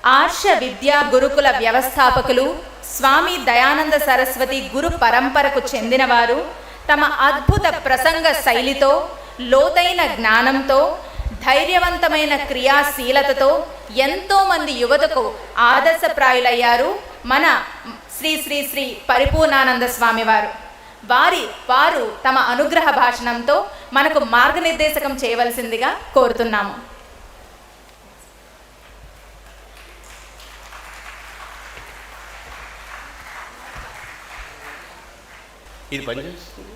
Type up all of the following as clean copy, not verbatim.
ఆర్ష విద్యా గురుకుల వ్యవస్థాపకులు స్వామి దయానంద సరస్వతి గురు పరంపరకు చెందినవారు తమ అద్భుత ప్రసంగ శైలితో, లోతైన జ్ఞానంతో, ధైర్యవంతమైన క్రియాశీలతతో ఎంతోమంది యువతకు ఆదర్శప్రాయులయ్యారు మన శ్రీ శ్రీ శ్రీ పరిపూర్ణానంద స్వామి వారు. వారు తమ అనుగ్రహ భాషణంతో మనకు మార్గనిర్దేశకం చేయవలసిందిగా కోరుతున్నాము. ఇది పనిచేస్తుంది.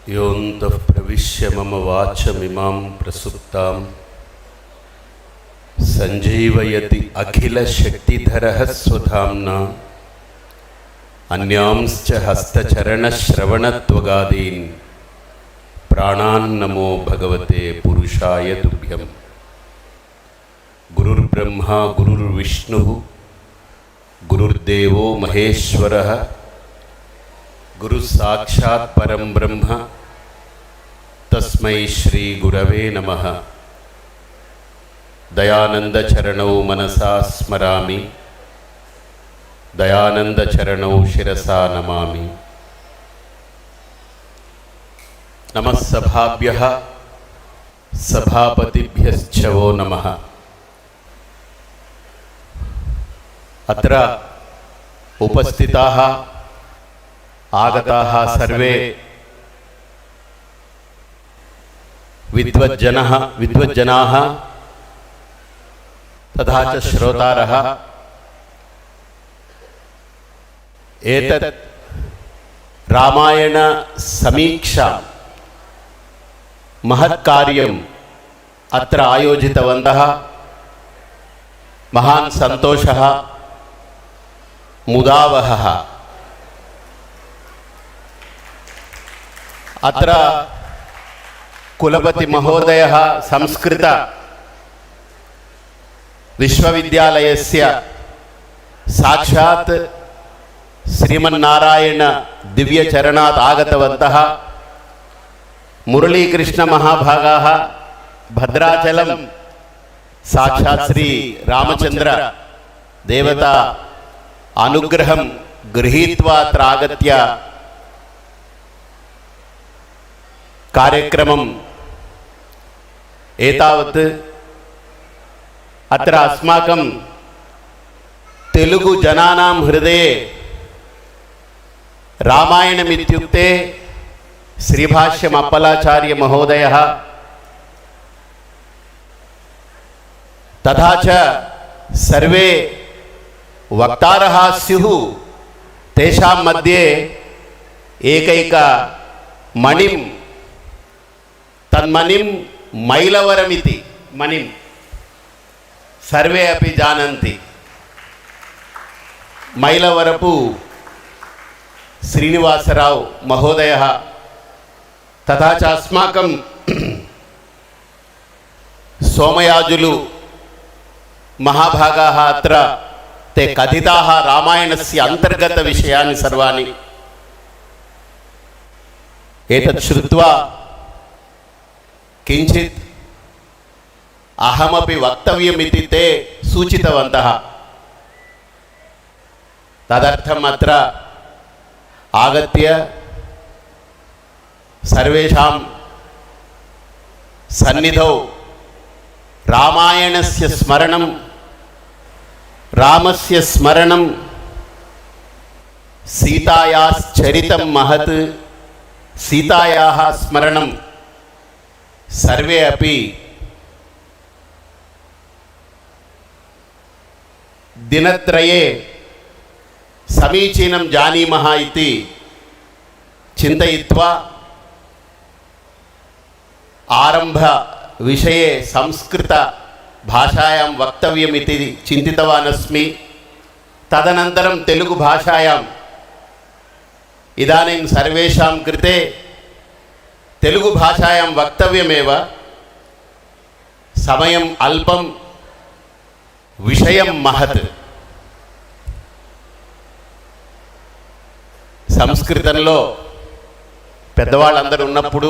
योऽन्तः प्रविश्य मम वाचमिमां प्रसुप्तां सञ्जीवयति अखिलशक्तिधरः स्वधाम्ना अन्यांश्च हस्तचरणश्रवणत्वगादीन् प्राणान्नमो भगवते पुरुषाय तुभ्यं. गुरुर्ब्रह्मा गुरुर्विष्णुः गुरुर्देवो महेश्वरः गुरु साक्षात् परं ब्रह्म तस्मै श्री गुरवे नमः. दयानंद चरणौ मनसा स्मरामि, दयानंद चरणौ शिरसा नमामि. नमः सभाभ्यः सभापतिभ्यश्च वो नमः. अत्र उपस्थिताः आगताः सर्वे विद्वज्जनाः तथा च श्रोतारः एतत् रामायण समीक्षा महत्कार्यम् अत्र आयोजितवन्तः. महान् सन्तोषः मुदावहः. अत्र कुलपति महोदयः संस्कृत विश्वविद्यालयस्य साक्षात् श्रीमन्नारायण दिव्यचरणात् आगतवन्तः. मुरलीकृष्ण महाभागाः भद्राचलं साक्षात् श्री रामचंद्र देवता अनुग्रहं गृहीत्वा अत्र आगत्य कार्यक्रमं एतावत् अत्र अस्माकं तेलुगु जनानां हृदये रामायणमित्युक्ते श्रीभाष्यम् अप्पलाचार्य महोदयः तथा च सर्वे वक्तारः स्युः. तेषां मध्ये एकैक मणिं तन्मणिं मैलवरमिति मणिं सर्वे अपि जानन्ति. मैलवरपु श्रीनिवासराव महोदयः तथा च अस्माकं सोमयाजुलु महाभागाः अत्र ते कथिताः रामायणस्य अन्तर्गतविषयानि सर्वाणि. एतत् श्रुत्वा किंचित अहमपि वक्तव्यमिति ते सूचितवन्तः. तदर्थम् अत्र आगत्य सर्वेषां सन्निधौ रामायणस्य स्मरणं, रामस्य स्मरणं, सीतायाश्चरितं महत्, सीतायाः स्मरणं सर्वे अपि दिनत्रये समीचीनं जानीमः इति चिन्तयित्वा ఆరంభ విషయే సంస్కృత భాషాయాం వక్తవ్యమితి చింతితవానస్మి. తదనంతరం తెలుగు భాషాయాం ఇదానీం సర్వేషాం కృతే తెలుగు భాషాయాం వక్తవ్యమేవ. సమయం అల్పం, విషయం మహత్. సంస్కృతంలో పెద్దవాళ్ళందరూ ఉన్నప్పుడు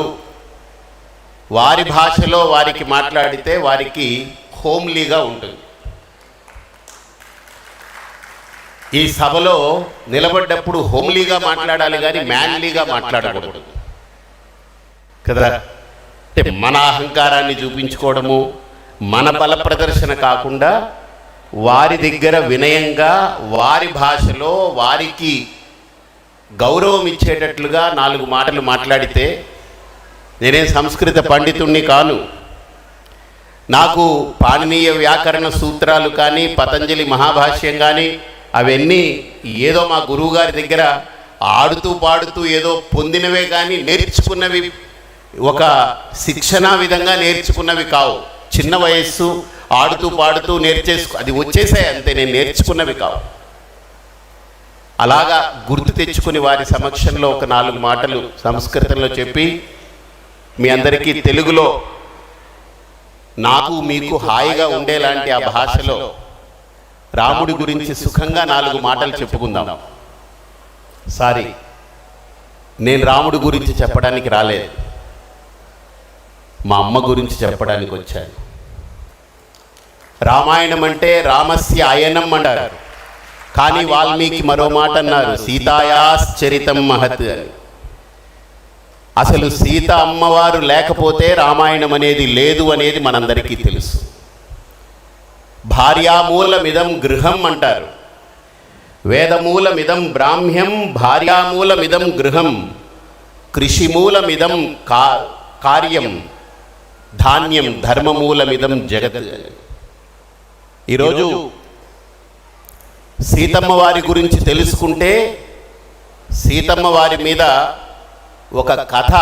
వారి భాషలో వారికి మాట్లాడితే వారికి హోమ్లీగా ఉంటుంది. ఈ సభలో నిలబడ్డప్పుడు హోమ్లీగా మాట్లాడాలి కానీ మ్యాన్లీగా మాట్లాడకూడదు కదా. అంటే మన అహంకారాన్ని చూపించుకోవడము, మన బల ప్రదర్శన కాకుండా వారి దగ్గర వినయంగా వారి భాషలో వారికి గౌరవం ఇచ్చేటట్లుగా 4 మాటలు మాట్లాడితే, నేనేం సంస్కృత పండితుణ్ణి కాను, నాకు పాణినీయ వ్యాకరణ సూత్రాలు కానీ పతంజలి మహాభాష్యం కానీ అవన్నీ ఏదో మా గురువుగారి దగ్గర ఆడుతూ పాడుతూ ఏదో పొందినవే కానీ నేర్చుకున్నవి ఒక శిక్షణా విధంగా నేర్చుకున్నవి కావు. చిన్న వయస్సు ఆడుతూ పాడుతూ అది వచ్చేసాయి అంతే, నేను నేర్చుకున్నవి కావు. అలాగా గుర్తు తెచ్చుకుని వారి సమక్షంలో ఒక 4 మాటలు సంస్కృతంలో చెప్పి మీ అందరికీ తెలుగులో నాకు మీకు హాయిగా ఉండేలాంటి ఆ భాషలో రాముడి గురించి సుఖంగా 4 మాటలు చెప్పుకుందాం. సారీ, నేను రాముడి గురించి చెప్పడానికి రాలేదు, మా అమ్మ గురించి చెప్పడానికి వచ్చాను. రామాయణం అంటే రామస్య అయనం అంటారు, కానీ వాల్మీకి మరో మాట అన్నారు, సీతాయాశ్చరితం మహత్ అని. అసలు సీత అమ్మవారు లేకపోతే రామాయణం అనేది లేదు అనేది మనందరికీ తెలుసు. భార్యామూలమిదం గృహం అంటారు, వేదమూలమిదం బ్రాహ్మ్యం, భార్యామూలమిదం గృహం, కృషిమూలమిదం కార్యం, ధాన్యం ధర్మమూలమిదం జగత్. ఈరోజు సీతమ్మ వారి గురించి తెలుసుకుంటే, సీతమ్మ వారి మీద ఒక కథ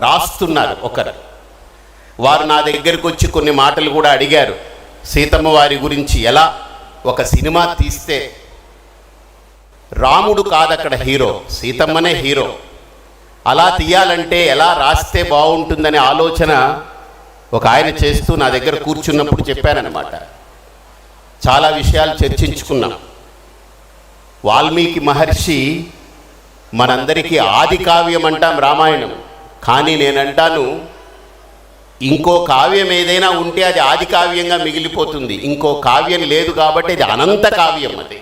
రాస్తున్నారు ఒకరు. వారు నా దగ్గరికి వచ్చి కొన్ని మాటలు కూడా అడిగారు, సీతమ్మ వారి గురించి ఎలా ఒక సినిమా తీస్తే రాముడు కాదు అక్కడ హీరో, సీతమ్మనే హీరో, అలా తీయాలంటే ఎలా రాస్తే బాగుంటుందనే ఆలోచన ఒక ఆయన చేస్తూ నా దగ్గర కూర్చున్నప్పుడు చెప్పానన్నమాట. చాలా విషయాలు చర్చించుకున్నాం. వాల్మీకి మహర్షి మనందరికీ ఆది కావ్యం అంటాం రామాయణం, కానీ నేనంటాను ఇంకో కావ్యం ఏదైనా ఉంటే అది ఆది కావ్యంగా మిగిలిపోతుంది. ఇంకో కావ్యం లేదు కాబట్టి అది అనంత కావ్యం. అది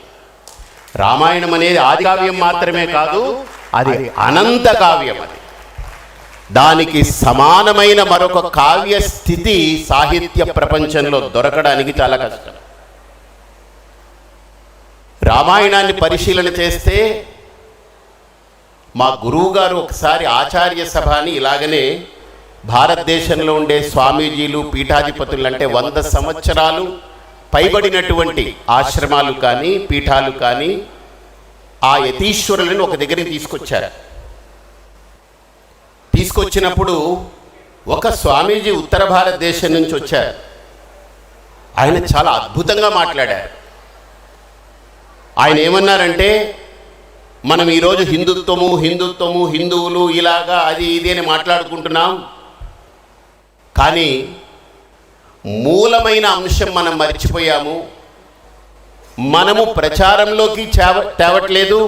రామాయణం అనేది ఆది కావ్యం మాత్రమే కాదు, అది అనంత కావ్యం. అది దానికి సమానమైన మరొక కావ్య స్థితి సాహిత్య ప్రపంచంలో దొరకడానికి చాలా కష్టం. రామాయణాన్ని పరిశీలన చేస్తే మా గురువు గారు ఒకసారి ఆచార్య సభ అని ఇలాగనే భారతదేశంలో ఉండే స్వామీజీలు పీఠాధిపతులు అంటే 100 సంవత్సరాలు పైబడినటువంటి ఆశ్రమాలు కానీ పీఠాలు కానీ ఆ యతీశ్వరులను ఒక దగ్గరికి తీసుకొచ్చారు. తీసుకొచ్చినప్పుడు ఒక స్వామీజీ ఉత్తర భారతదేశం నుంచి వచ్చారు. ఆయన చాలా అద్భుతంగా మాట్లాడారు. ఆయన ఏమన్నారంటే, మనం ఈరోజు హిందుత్వము హిందువులు ఇలాగా అది ఇది అని మాట్లాడుకుంటున్నాం, కానీ మూలమైన అంశం మనం మర్చిపోయాము. మనము ప్రచారంలోకి తేవట్లేదు.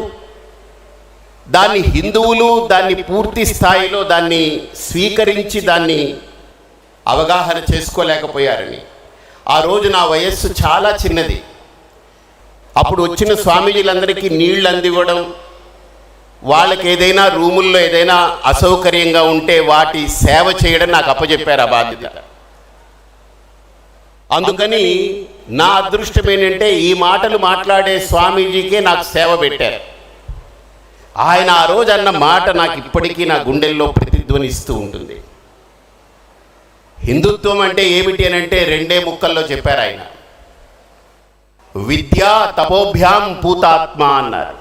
దాన్ని హిందువులు దాన్ని పూర్తి స్థాయిలో దాన్ని స్వీకరించి దాన్ని అవగాహన చేసుకోలేకపోయారని. ఆ రోజు నా వయస్సు చాలా చిన్నది. అప్పుడు వచ్చిన స్వామీజీలందరికీ నీళ్ళు అందివ్వడం, వాళ్ళకి ఏదైనా రూముల్లో ఏదైనా అసౌకర్యంగా ఉంటే వాటి సేవ చేయడం నాకు అప్పచెప్పారు ఆ బాధ్యత. అందుకని నా అదృష్టం ఏంటంటే ఈ మాటలు మాట్లాడే స్వామీజీకే నాకు సేవ పెట్టారు. ఆయన ఆ రోజు అన్న మాట నాకు ఇప్పటికీ నా గుండెల్లో ప్రతిధ్వనిస్తూ ఉంటుంది. హిందుత్వం అంటే ఏమిటి అని అంటే 2 ముక్కల్లో చెప్పారు ఆయన. విద్యా తపోభ్యాం పూతాత్మ అన్నారు.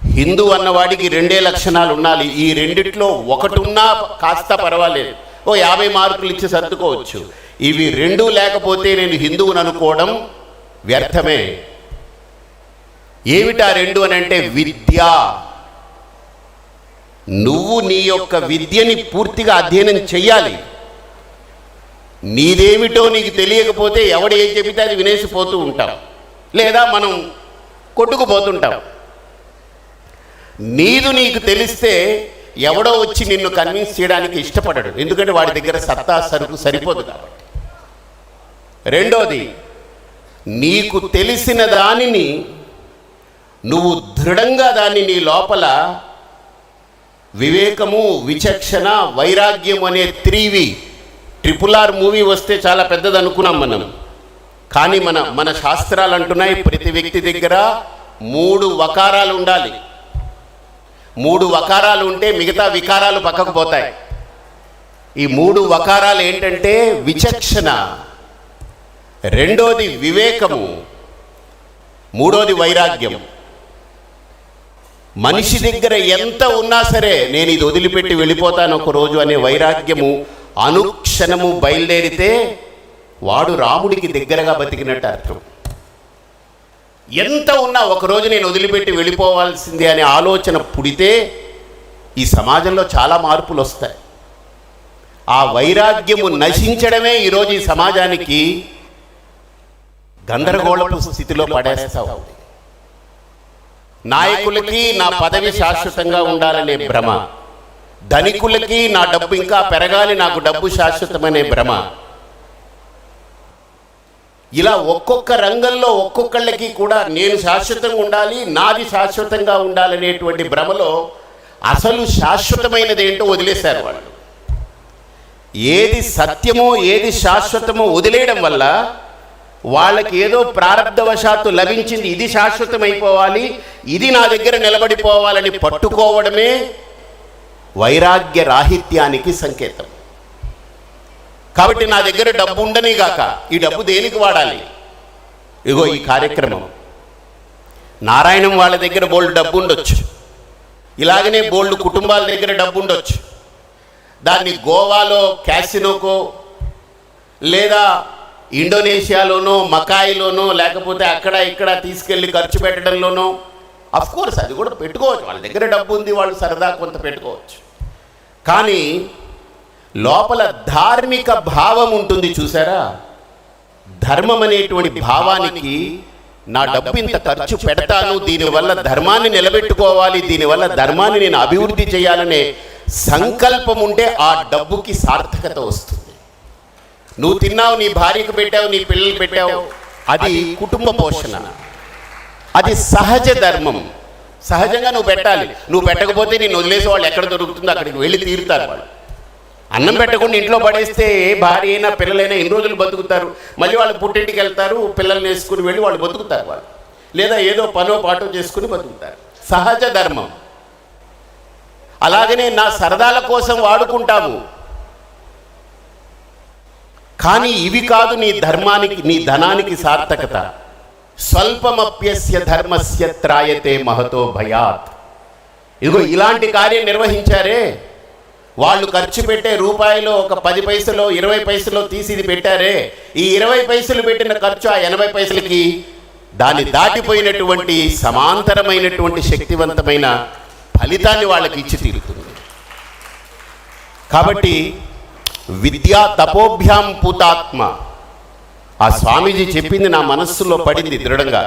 హిందూ అన్నవాడికి రెండే లక్షణాలు ఉండాలి. ఈ రెండిట్లో ఒకటి ఉన్నా కాస్త పర్వాలేదు, ఓ 50 మార్కులు ఇచ్చి సర్దుకోవచ్చు. ఇవి రెండూ లేకపోతే నేను హిందువుని అనుకోవడం వ్యర్థమే. ఏమిటా రెండు అని అంటే విద్య. నువ్వు నీ యొక్క విద్యని పూర్తిగా అధ్యయనం చెయ్యాలి. నీదేమిటో నీకు తెలియకపోతే ఎవడు ఏం చెబితే అది వినేసిపోతూ ఉంటాం, లేదా మనం కొట్టుకుపోతుంటాం. నీకు తెలిస్తే ఎవడో వచ్చి నిన్ను కన్విన్స్ చేయడానికి ఇష్టపడడు, ఎందుకంటే వాడి దగ్గర సత్తా సరుకు సరిపోదు కాబట్టి. రెండోది, నీకు తెలిసిన దానిని నువ్వు దృఢంగా దాన్ని నీ లోపల వివేకము, విచక్షణ, వైరాగ్యం అనే 3V. RRR మూవీ వస్తే చాలా పెద్దది అనుకున్నాం మనం, కానీ మన శాస్త్రాలు అంటున్నాయి ప్రతి వ్యక్తి దగ్గర 3 వకారాలు ఉండాలి. 3 వకారాలు ఉంటే మిగతా వికారాలు పక్కకు పోతాయి. ఈ 3 వకారాలు ఏంటంటే విచక్షణ, రెండోది వివేకము, మూడోది వైరాగ్యం. మనిషి దగ్గర ఎంత ఉన్నా సరే నేను ఇది వదిలిపెట్టి వెళ్ళిపోతాను ఒకరోజు అనే వైరాగ్యము అనుక్షణము బయలుదేరితే వాడు రాముడికి దగ్గరగా బతికినట్టు అర్థం. ఎంత ఉన్నా ఒకరోజు నేను వదిలిపెట్టి వెళ్ళిపోవాల్సిందే అనే ఆలోచన పుడితే ఈ సమాజంలో చాలా మార్పులు వస్తాయి. ఆ వైరాగ్యము నశించడమే ఈరోజు ఈ సమాజానికి గందరగోళపు స్థితిలో పడేస్తావు. నాయకులకి నా పదవి శాశ్వతంగా ఉండాలనే భ్రమ, ధనికులకి నా డబ్బు ఇంకా పెరగాలి, నాకు డబ్బు శాశ్వతమనే భ్రమ. ఇలా ఒక్కొక్క రంగంలో ఒక్కొక్కళ్ళకి కూడా నేను శాశ్వతంగా ఉండాలి, నాది శాశ్వతంగా ఉండాలనేటువంటి భ్రమలో అసలు శాశ్వతమైనది ఏంటో వదిలేశారు వాళ్ళు. ఏది సత్యమో ఏది శాశ్వతమో వదిలేయడం వల్ల వాళ్ళకి ఏదో ప్రారబ్ధవశాత్తు లభించింది, ఇది శాశ్వతమైపోవాలి, ఇది నా దగ్గర నిలబడిపోవాలని పట్టుకోవడమే వైరాగ్య రాహిత్యానికి సంకేతం. కాబట్టి నా దగ్గర డబ్బు ఉండని గాక, ఈ డబ్బు దేనికి వాడాలి? ఇగో ఈ కార్యక్రమం. నారాయణం వాళ్ళ దగ్గర బోల్డ్ డబ్బు ఉండొచ్చు, ఇలాగనే బోల్డ్ కుటుంబాల దగ్గర డబ్బు ఉండొచ్చు. దాన్ని గోవాలో క్యాసినోకో లేదా ఇండోనేషియాలోనో మకాయిలోనో లేకపోతే అక్కడ ఇక్కడ తీసుకెళ్ళి ఖర్చు పెట్టడంలోనో అఫ్కోర్స్ అది కూడా పెట్టుకోవచ్చు. వాళ్ళ దగ్గర డబ్బు ఉంది, వాళ్ళు సరదా కొంత పెట్టుకోవచ్చు. కానీ లోపల ధార్మిక భావం ఉంటుంది చూసారా, ధర్మం అనేటువంటి భావానికి నా డబ్బు ఇంత ఖర్చు పెడతాను, దీనివల్ల ధర్మాన్ని నిలబెట్టుకోవాలి, దీనివల్ల ధర్మాన్ని నేను అభివృద్ధి చేయాలనే సంకల్పం ఉంటే ఆ డబ్బుకి సార్థకత వస్తుంది. నువ్వు తిన్నావు, నీ భార్యకు పెట్టావు, నీ పిల్లలు పెట్టావు, అది కుటుంబ పోషణ, అది సహజ ధర్మం. సహజంగా నువ్వు పెట్టాలి. నువ్వు పెట్టకపోతే నేను వదిలేసే వాళ్ళు ఎక్కడ దొరుకుతుందో అక్కడికి వెళ్ళి తీరుతారు వాళ్ళు. అన్నం పెట్టకుండా ఇంట్లో పడేస్తే భార్య అయినా పిల్లలైనా ఎన్ని రోజులు బతుకుతారు? మళ్ళీ వాళ్ళు పుట్టింటికి వెళ్తారు, పిల్లల్ని వేసుకుని వెళ్ళి వాళ్ళు బతుకుతారు వాళ్ళు, లేదా ఏదో పనో పాటో చేసుకుని బతుకుతారు. సహజ ధర్మం. అలాగనే నా సరదాల కోసం వాడుకుంటాము, కానీ ఇవి కాదు నీ ధర్మానికి, నీ ధనానికి సార్థకత. స్వల్పమప్యస్య ధర్మస్య త్రాయతే మహతో భయాత్. ఇదిగో ఇలాంటి కార్యం నిర్వహించారే, వాళ్ళు ఖర్చు పెట్టే రూపాయలు ఒక 10 పైసలో 20 పైసలో తీసి ఇది పెట్టారే, ఈ 20 పైసలు పెట్టిన ఖర్చు ఆ 80 పైసలకి దాన్ని దాటిపోయినటువంటి సమాంతరమైనటువంటి శక్తివంతమైన ఫలితాన్ని వాళ్ళకి ఇచ్చి తీరుతుంది. కాబట్టి విద్యా తపోభ్యాం పూతాత్మ, ఆ స్వామీజీ చెప్పింది నా మనస్సులో పడింది దృఢంగా.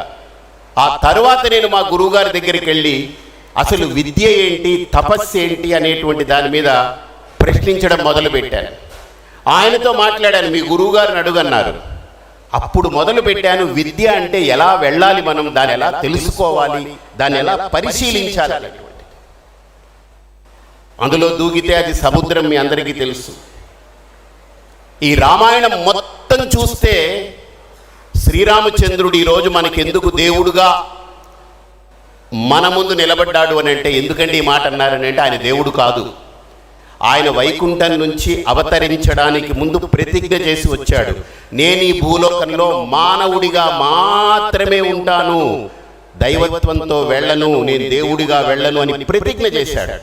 ఆ తరువాత నేను మా గురువుగారి దగ్గరికి వెళ్ళి అసలు విద్య ఏంటి, తపస్సు ఏంటి అనేటువంటి దాని మీద ప్రశ్నించడం మొదలుపెట్టాను. ఆయనతో మాట్లాడాను, మీ గురువుగారిని అడుగన్నారు. అప్పుడు మొదలు పెట్టాను, విద్య అంటే ఎలా వెళ్ళాలి, మనం దాన్ని ఎలా తెలుసుకోవాలి, దాన్ని ఎలా పరిశీలించాలి అనేటువంటి. అందులో దూకితే అది సముద్రం, మీ అందరికీ తెలుసు. ఈ రామాయణం మొత్తం చూస్తే శ్రీరామచంద్రుడు ఈరోజు మనకెందుకు దేవుడుగా మన ముందు నిలబడ్డాడు అని అంటే, ఎందుకంటే ఈ మాట అన్నారని అంటే ఆయన దేవుడు కాదు. ఆయన వైకుంఠం నుంచి అవతరించడానికి ముందు ప్రతిజ్ఞ చేసి వచ్చాడు, నేను ఈ భూలోకంలో మానవుడిగా మాత్రమే ఉంటాను, దైవత్వంతో వెళ్ళను, నేను దేవుడిగా వెళ్ళను అని ప్రతిజ్ఞ చేశాడు.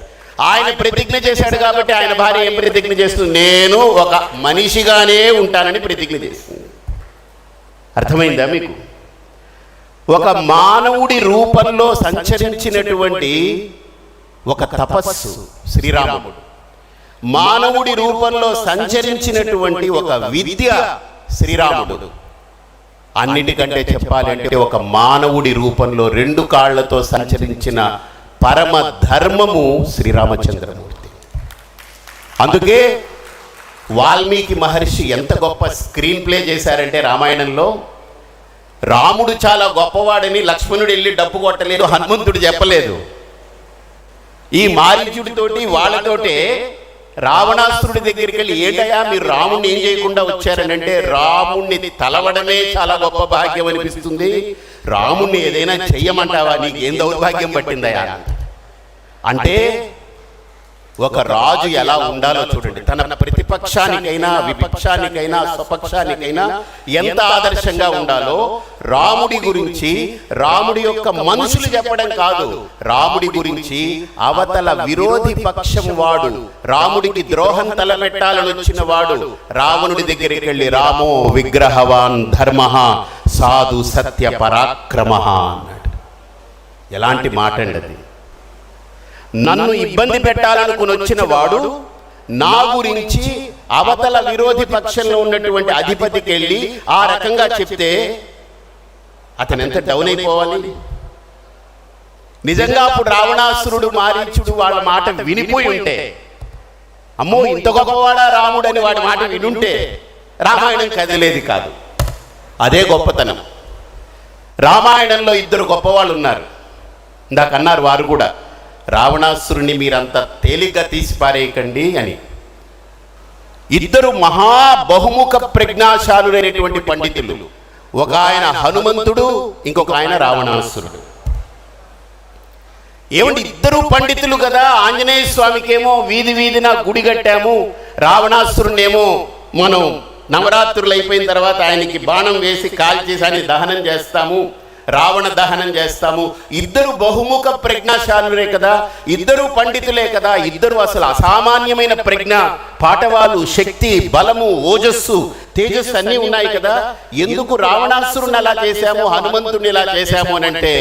ఆయన ప్రతిజ్ఞ చేశాడు కాబట్టి ఆయన భార్య ఏం ప్రతిజ్ఞ చేస్తుంది? నేను ఒక మనిషిగానే ఉంటానని ప్రతిజ్ఞ చేస్తుంది. అర్థమైందా మీకు? ఒక మానవుడి రూపంలో సంచరించినటువంటి ఒక తపస్సు శ్రీరాముడు, మానవుడి రూపంలో సంచరించినటువంటి ఒక విద్య శ్రీరాముడు. అన్నిటికంటే చెప్పాలంటే ఒక మానవుడి రూపంలో 2 కాళ్లతో సంచరించిన పరమ ధర్మము శ్రీరామచంద్రమూర్తి. అందుకే వాల్మీకి మహర్షి ఎంత గొప్ప స్క్రీన్ ప్లే చేశారంటే రామాయణంలో, రాముడు చాలా గొప్పవాడని లక్ష్మణుడు వెళ్ళి డప్పు కొట్టలేదు, హనుమంతుడు చెప్పలేదు. ఈ మారీచుడితోటి వాళ్ళతోటే రావణాసురుడి దగ్గరికి వెళ్ళి, ఏంటయ్యా మీరు రాముణ్ణి ఏం చేయకుండా వచ్చారనంటే, రాముణ్ణి తలవడమే చాలా గొప్ప భాగ్యం అనిపిస్తుంది, రాముణ్ణి ఏదైనా చెయ్యమంటావా, నీకేం దౌర్భాగ్యం పట్టిందయ్యా అంటే, ఒక రాజు ఎలా ఉండాలో చూడండి. తన ప్రతిపక్షానికైనా విపక్షానికైనా స్వపక్షానికైనా ఎంత ఆదర్శంగా ఉండాలో రాముడి గురించి, రాముడి యొక్క మనుషులు చెప్పడం కాదు, రాముడి గురించి అవతల విరోధి పక్షం వాడు, రాముడికి ద్రోహం తలపెట్టాలని వచ్చిన వాడు రావణుడి దగ్గరికి వెళ్ళి, రామో విగ్రహవాన్ ధర్మ సాధు సత్య పరాక్రమ అన్నాడు. ఎలాంటి మాట అండి అది! నన్ను ఇబ్బంది పెట్టాలనుకుని వచ్చిన వాడు నా గురించి అవతల విరోధి పక్షంలో ఉన్నటువంటి అధిపతికి వెళ్ళి ఆ రకంగా చెప్తే అతను ఎంత డౌన్ అయిపోవాలి. నిజంగా అప్పుడు రావణాసురుడు మారీచుడు వాళ్ళ మాట వినిపోయి ఉంటే, అమ్మో ఇంత గొప్పవాడా రాముడు అని వాడి మాట వినుంటే రామాయణం కదిలేది కాదు. అదే గొప్పతనం. రామాయణంలో 2 గొప్పవాళ్ళు ఉన్నారు. ఇందాకన్నారు వారు కూడా, రావణాసురుణ్ణి మీరంతా తేలిగ్గా తీసి పారేయకండి అని. 2 మహా బహుముఖ ప్రజ్ఞాశాలురైనటువంటి పండితులు, ఒక ఆయన హనుమంతుడు, ఇంకొక ఆయన రావణాసురుడు. ఏమండి 2 పండితులు కదా. ఆంజనేయ స్వామికేమో వీధి వీధిన గుడి కట్టాము, రావణాసురుణ్ణేమో మనం నవరాత్రులు అయిపోయిన తర్వాత ఆయనకి బాణం వేసి కాల్చేసి ఆయన దహనం చేస్తాము, రావణ దహనం చేస్తాము. 2 బహుముఖ ప్రజ్ఞాశాలురే కదా, 2 పండితులే కదా. 2 అసలు అసామాన్యమైన ప్రజ్ఞ, పాటవాలు, శక్తి, బలము, ఓజస్సు, తేజస్సు అన్నీ ఉన్నాయి కదా. ఎందుకు రావణాసురుని అలా చేశాము, హనుమంతుడిని ఇలా చేశాము అని అంటే,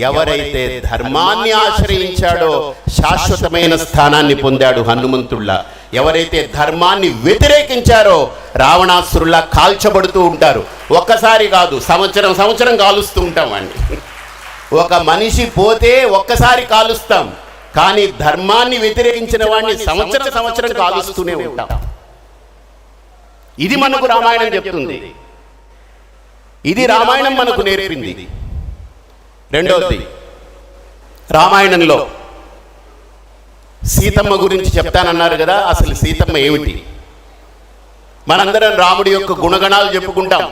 ఎవరైతే ధర్మాన్ని ఆశ్రయించాడో శాశ్వతమైన స్థానాన్ని పొందాడు హనుమంతుల్లా. ఎవరైతే ధర్మాన్ని వ్యతిరేకించారో రావణాసురులా కాల్చబడుతూ ఉంటారు. ఒక్కసారి కాదు, సంవత్సరం సంవత్సరం కాలుస్తూ ఉంటాం అండి. ఒక మనిషి పోతే ఒక్కసారి కాలుస్తాం, కానీ ధర్మాన్ని వ్యతిరేకించిన వాడిని సంవత్సరం సంవత్సరం కాలుస్తూనే ఉంటాం. ఇది మనకు రామాయణం చెప్తుంది, ఇది రామాయణం మనకు నేర్పింది. రెండవది, రామాయణంలో సీతమ్మ గురించి చెప్తానన్నారు కదా. అసలు సీతమ్మ ఏమిటి? మనందరం రాముడి యొక్క గుణగణాలు చెప్పుకుంటాం.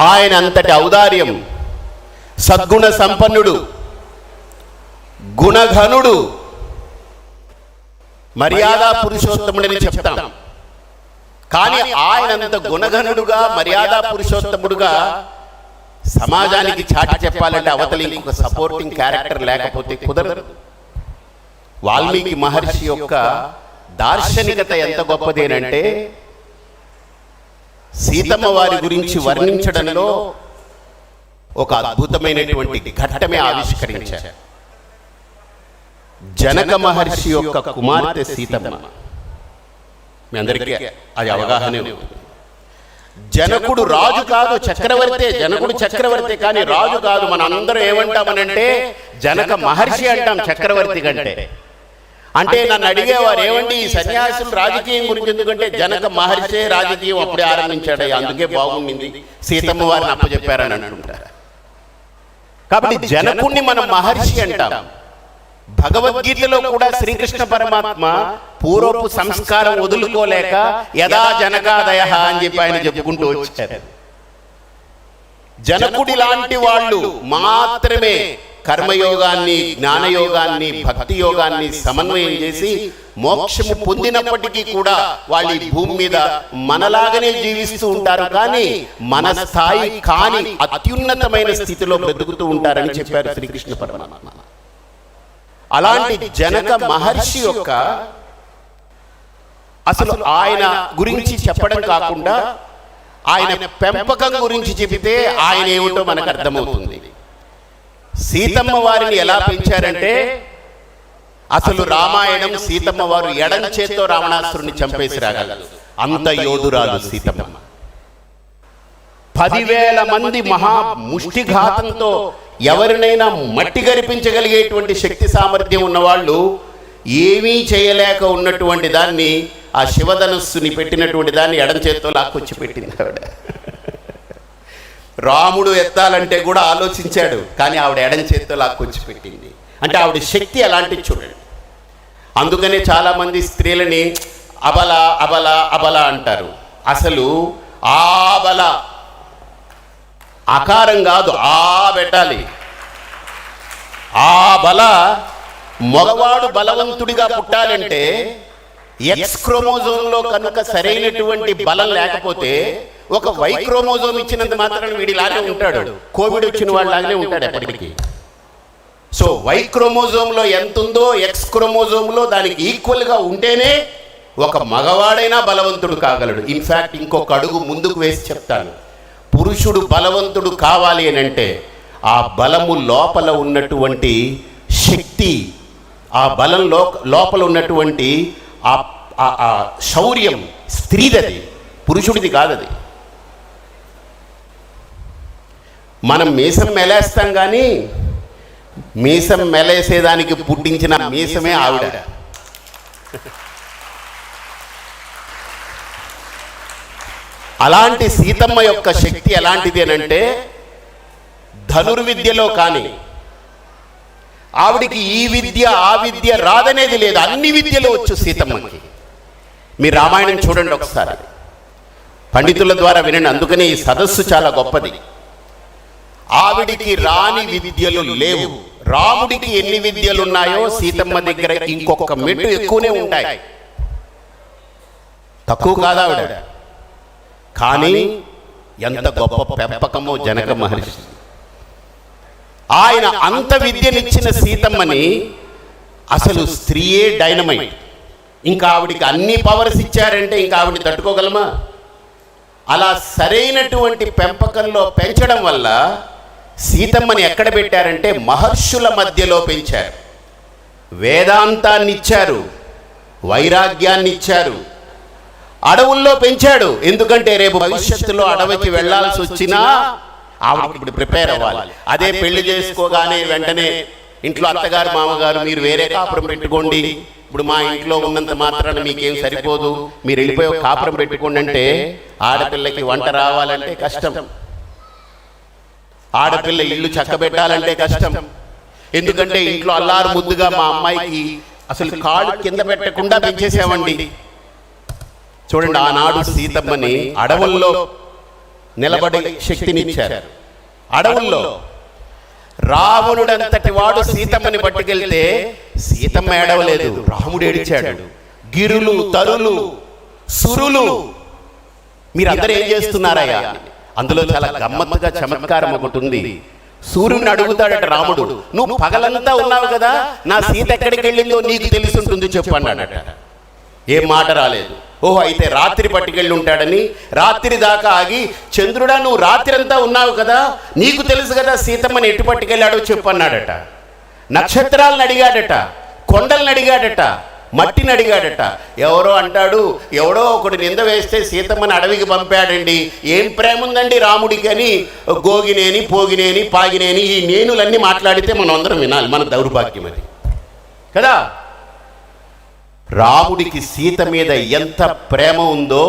ఆయన అంతటి ఔదార్యం, సద్గుణ సంపన్నుడు, గుణఘనుడు, మర్యాదా పురుషోత్తముడని చెప్తాం. కానీ ఆయనంత గుణఘనుడుగా, మర్యాదా పురుషోత్తముడుగా సమాజానికి చాటి చెప్పాలంటే అవతలి ఇంకొక సపోర్టింగ్ క్యారెక్టర్ లేకపోతే కుదరదు. వాల్మీకి మహర్షి యొక్క దార్శనికత ఎంత గొప్పదేనంటే, సీతమ్మ వారి గురించి వర్ణించడంలో ఒక అద్భుతమైనటువంటి ఘట్టమే ఆవిష్కరించారు. జనక మహర్షి యొక్క కుమార్తె సీతమ్మ. మీ అందరికీ అది అవగాహన. జనకుడు రాజు కాదు, చక్రవర్తే. జనకుడు చక్రవర్తి కానీ రాజు కాదు. మన అందరం ఏమంటామనంటే జనక మహర్షి అంటాం చక్రవర్తి కంటే. అంటే నన్ను అడిగేవారు, ఏమండి ఈ సన్యాసులు రాజకీయం గురించి ఎందుకంటే జనక మహర్షే రాజకీయం అప్పుడే ఆరంభించాడు, అందుకే బాగుండింది, సీతమ్మ వారిని అప్పచెప్పారని అంటుంటారు. కాబట్టి జనకుణ్ణి మనం మహర్షి అంటాం. భగవద్గీతలో కూడా శ్రీకృష్ణ పరమాత్మ పూర్వపు సంస్కారం వదులుకోలేక యదా జనకాదయ అని చెప్పి ఆయన చెప్పుకుంటూ వచ్చారు. జనకుడి లాంటి వాళ్ళు మాత్రమే కర్మయోగాన్ని, జ్ఞానయోగాన్ని, భక్తి యోగాన్ని సమన్వయం చేసి మోక్షము పొందినప్పటికీ కూడా వాళ్ళు ఈ భూమి మీద మనలాగానే జీవిస్తూ ఉంటారు, కానీ మన స్థాయి కాని అత్యున్నతమైన స్థితిలో బ్రతుకుతూ ఉంటారని చెప్పారు శ్రీకృష్ణ పరమాత్మ. అలాంటి జనక మహర్షి యొక్క అసలు ఆయన గురించి చెప్పడం కాకుండా ఆయన పెంపకం గురించి చెబితే ఆయన ఏమిటో మనకు అర్థమవుతుంది. సీతమ్మ వారిని ఎలా పెంచారంటే, అసలు రామాయణం సీతమ్మ వారు ఎడం చేత్తో రావణాసురుని చంపేసి రాగలరు, అంత యోధురాలు సీతమ్మ. 10,000 మంది మహా ముష్టిఘాతంతో ఎవరినైనా మట్టి గరిపించగలిగేటువంటి శక్తి సామర్థ్యం ఉన్నవాళ్ళు ఏమీ చేయలేక ఉన్నటువంటి దాన్ని, ఆ శివధనుస్సుని పెట్టినటువంటి దాన్ని ఎడం చేత్తో లాక్కొచ్చి పెట్టింది ఆవిడ. రాముడు ఎత్తాలంటే కూడా ఆలోచించాడు, కానీ ఆవిడ ఎడం చేత్తో లాక్కొచ్చి పెట్టింది. అంటే ఆవిడ శక్తి అలాంటి చూడండి. అందుకనే చాలామంది స్త్రీలని అబల అబల అబల అంటారు. అసలు ఆబల ఆకారం కాదు, ఆ పెట్టాలి. ఆ బల మగవాడు బలవంతుడిగా పుట్టాలంటే ఎక్స్ క్రోమోజోమ్లో కనుక సరైనటువంటి బలం లేకపోతే, ఒక వై క్రోమోజోమ్ ఇచ్చినంత మాత్రాన వీడిలానే ఉంటాడు, కోవిడ్ వచ్చిన వాళ్ళలాగానే ఉంటాడు ఎప్పటికీ. సో వై క్రోమోజోమ్లో ఎంత ఉందో ఎక్స్ క్రోమోజోమ్లో దానికి ఈక్వల్గా ఉంటేనే ఒక మగవాడైనా బలవంతుడు కాగలడు. ఇన్ఫ్యాక్ట్ ఇంకొక అడుగు ముందుకు వేసి చెప్తాను, పురుషుడు బలవంతుడు కావాలి అని అంటే ఆ బలము లోపల ఉన్నటువంటి శక్తి, ఆ బలం లోపల ఉన్నటువంటి ఆ శౌర్యం స్త్రీదది, పురుషుడిది కాదది. మనం మీసం మెలేస్తాం, కానీ మీసం మెలేసేదానికి పుట్టించిన మీసమే ఆవిడ. అలాంటి సీతమ్మ యొక్క శక్తి ఎలాంటిది అని అంటే, ధనుర్విద్యలో కానీ ఆవిడికి ఈ విద్య ఆ విద్య రాదనేది లేదు, అన్ని విద్యలు వచ్చు సీతమ్మకి. మీ రామాయణం చూడండి ఒకసారి, పండితుల ద్వారా వినండి. అందుకని ఈ సదస్సు చాలా గొప్పది. ఆవిడికి రాని విద్యలు లేవు. రాముడికి ఎన్ని విద్యలు ఉన్నాయో సీతమ్మ దగ్గర ఇంకొక మెట్టు ఎక్కువనే ఉంటాయి, తక్కువ కాదు ఆవిడ. కానీ ఎంత గొప్ప పెంపకమో జనక మహర్షి. ఆయన అంత విద్యనిచ్చిన సీతమ్మని, అసలు స్త్రీయే డైనమైట్. ఇంకా ఆవిడికి అన్ని పవర్స్ ఇచ్చారంటే ఇంకా ఆవిడ తట్టుకోగలమా? అలా సరైనటువంటి పెంపకంలో పెంచడం వల్ల సీతమ్మని ఎక్కడ పెట్టారంటే మహర్షుల మధ్యలో పెంచారు. వేదాంతాన్ని ఇచ్చారు, వైరాగ్యాన్ని ఇచ్చారు, అడవుల్లో పెంచాడు. ఎందుకంటే రేపు భవిష్యత్తులో అడవికి వెళ్లాల్సి వచ్చినా ఆవిడ ఇప్పుడు ప్రిపేర్ అవ్వాలి. అదే పెళ్లి చేసుకోగానే వెంటనే ఇంట్లో అత్తగారు మామగారు మీరు వేరే కాపురం పెట్టుకోండి, ఇప్పుడు మా ఇంట్లో ఉన్నంత మాత్రాన మీకేం సరిపోదు, మీరు వెళ్ళిపోయి ఒక కాపురం పెట్టుకోండి అంటే ఆడపిల్లకి వంట రావాలంటే కష్టం, ఆడపిల్ల ఇల్లు చక్కబెట్టాలంటే కష్టం. ఎందుకంటే ఇంట్లో అల్లారు ముద్దుగా మా అమ్మాయికి అసలు కాళ్ళు కింద పెట్టకుండా పెంచేసామండి. చూడండి, ఆనాడు సీతమ్మని అడవుల్లో నిలబడే శక్తినిచ్చారు. అడవుల్లో రావణుడంతటి వాడు సీతమ్మని పట్టుకెళ్తే సీతమ్మ ఏడవలేదు, రాముడు ఏడిచాడు. గిరులు, తరులు, సురులు, మీరందరూ ఏం చేస్తున్నారయ్యా? అందులో చాలా గమ్మత్తుగా చమత్కారం ఒకటి ఉంది. సూర్యుని అడుగుతాడట రాముడు, నువ్వు పగలంతా ఉన్నావు కదా, నా సీత ఎక్కడికి వెళ్ళిందో నీకు తెలిసి ఉంటుంది చెప్పు అన్నాడట. ఏం మాట రాలేదు. ఓహో, అయితే రాత్రి పట్టుకెళ్ళి ఉంటాడని రాత్రి దాకా ఆగి, చంద్రుడా నువ్వు రాత్రి అంతా ఉన్నావు కదా, నీకు తెలుసు కదా సీతమ్మని ఎటు పట్టుకెళ్ళాడో చెప్పు అన్నాడట. నక్షత్రాలను అడిగాడట, కొండలను అడిగాడట, మట్టిని అడిగాడట. ఎవరో అంటాడు, ఎవడో ఒకడు నింద వేస్తే సీతమ్మని అడవికి పంపాడండి, ఏం ప్రేమ ఉందండి రాముడికి అని గోగినేని, పోగినేని, పాగినేని ఈ నేనులన్నీ మాట్లాడితే మనం అందరం వినాలి. మన దౌర్భాగ్యం అది కదా. రాముడికి సీత మీద ఎంత ప్రేమ ఉందో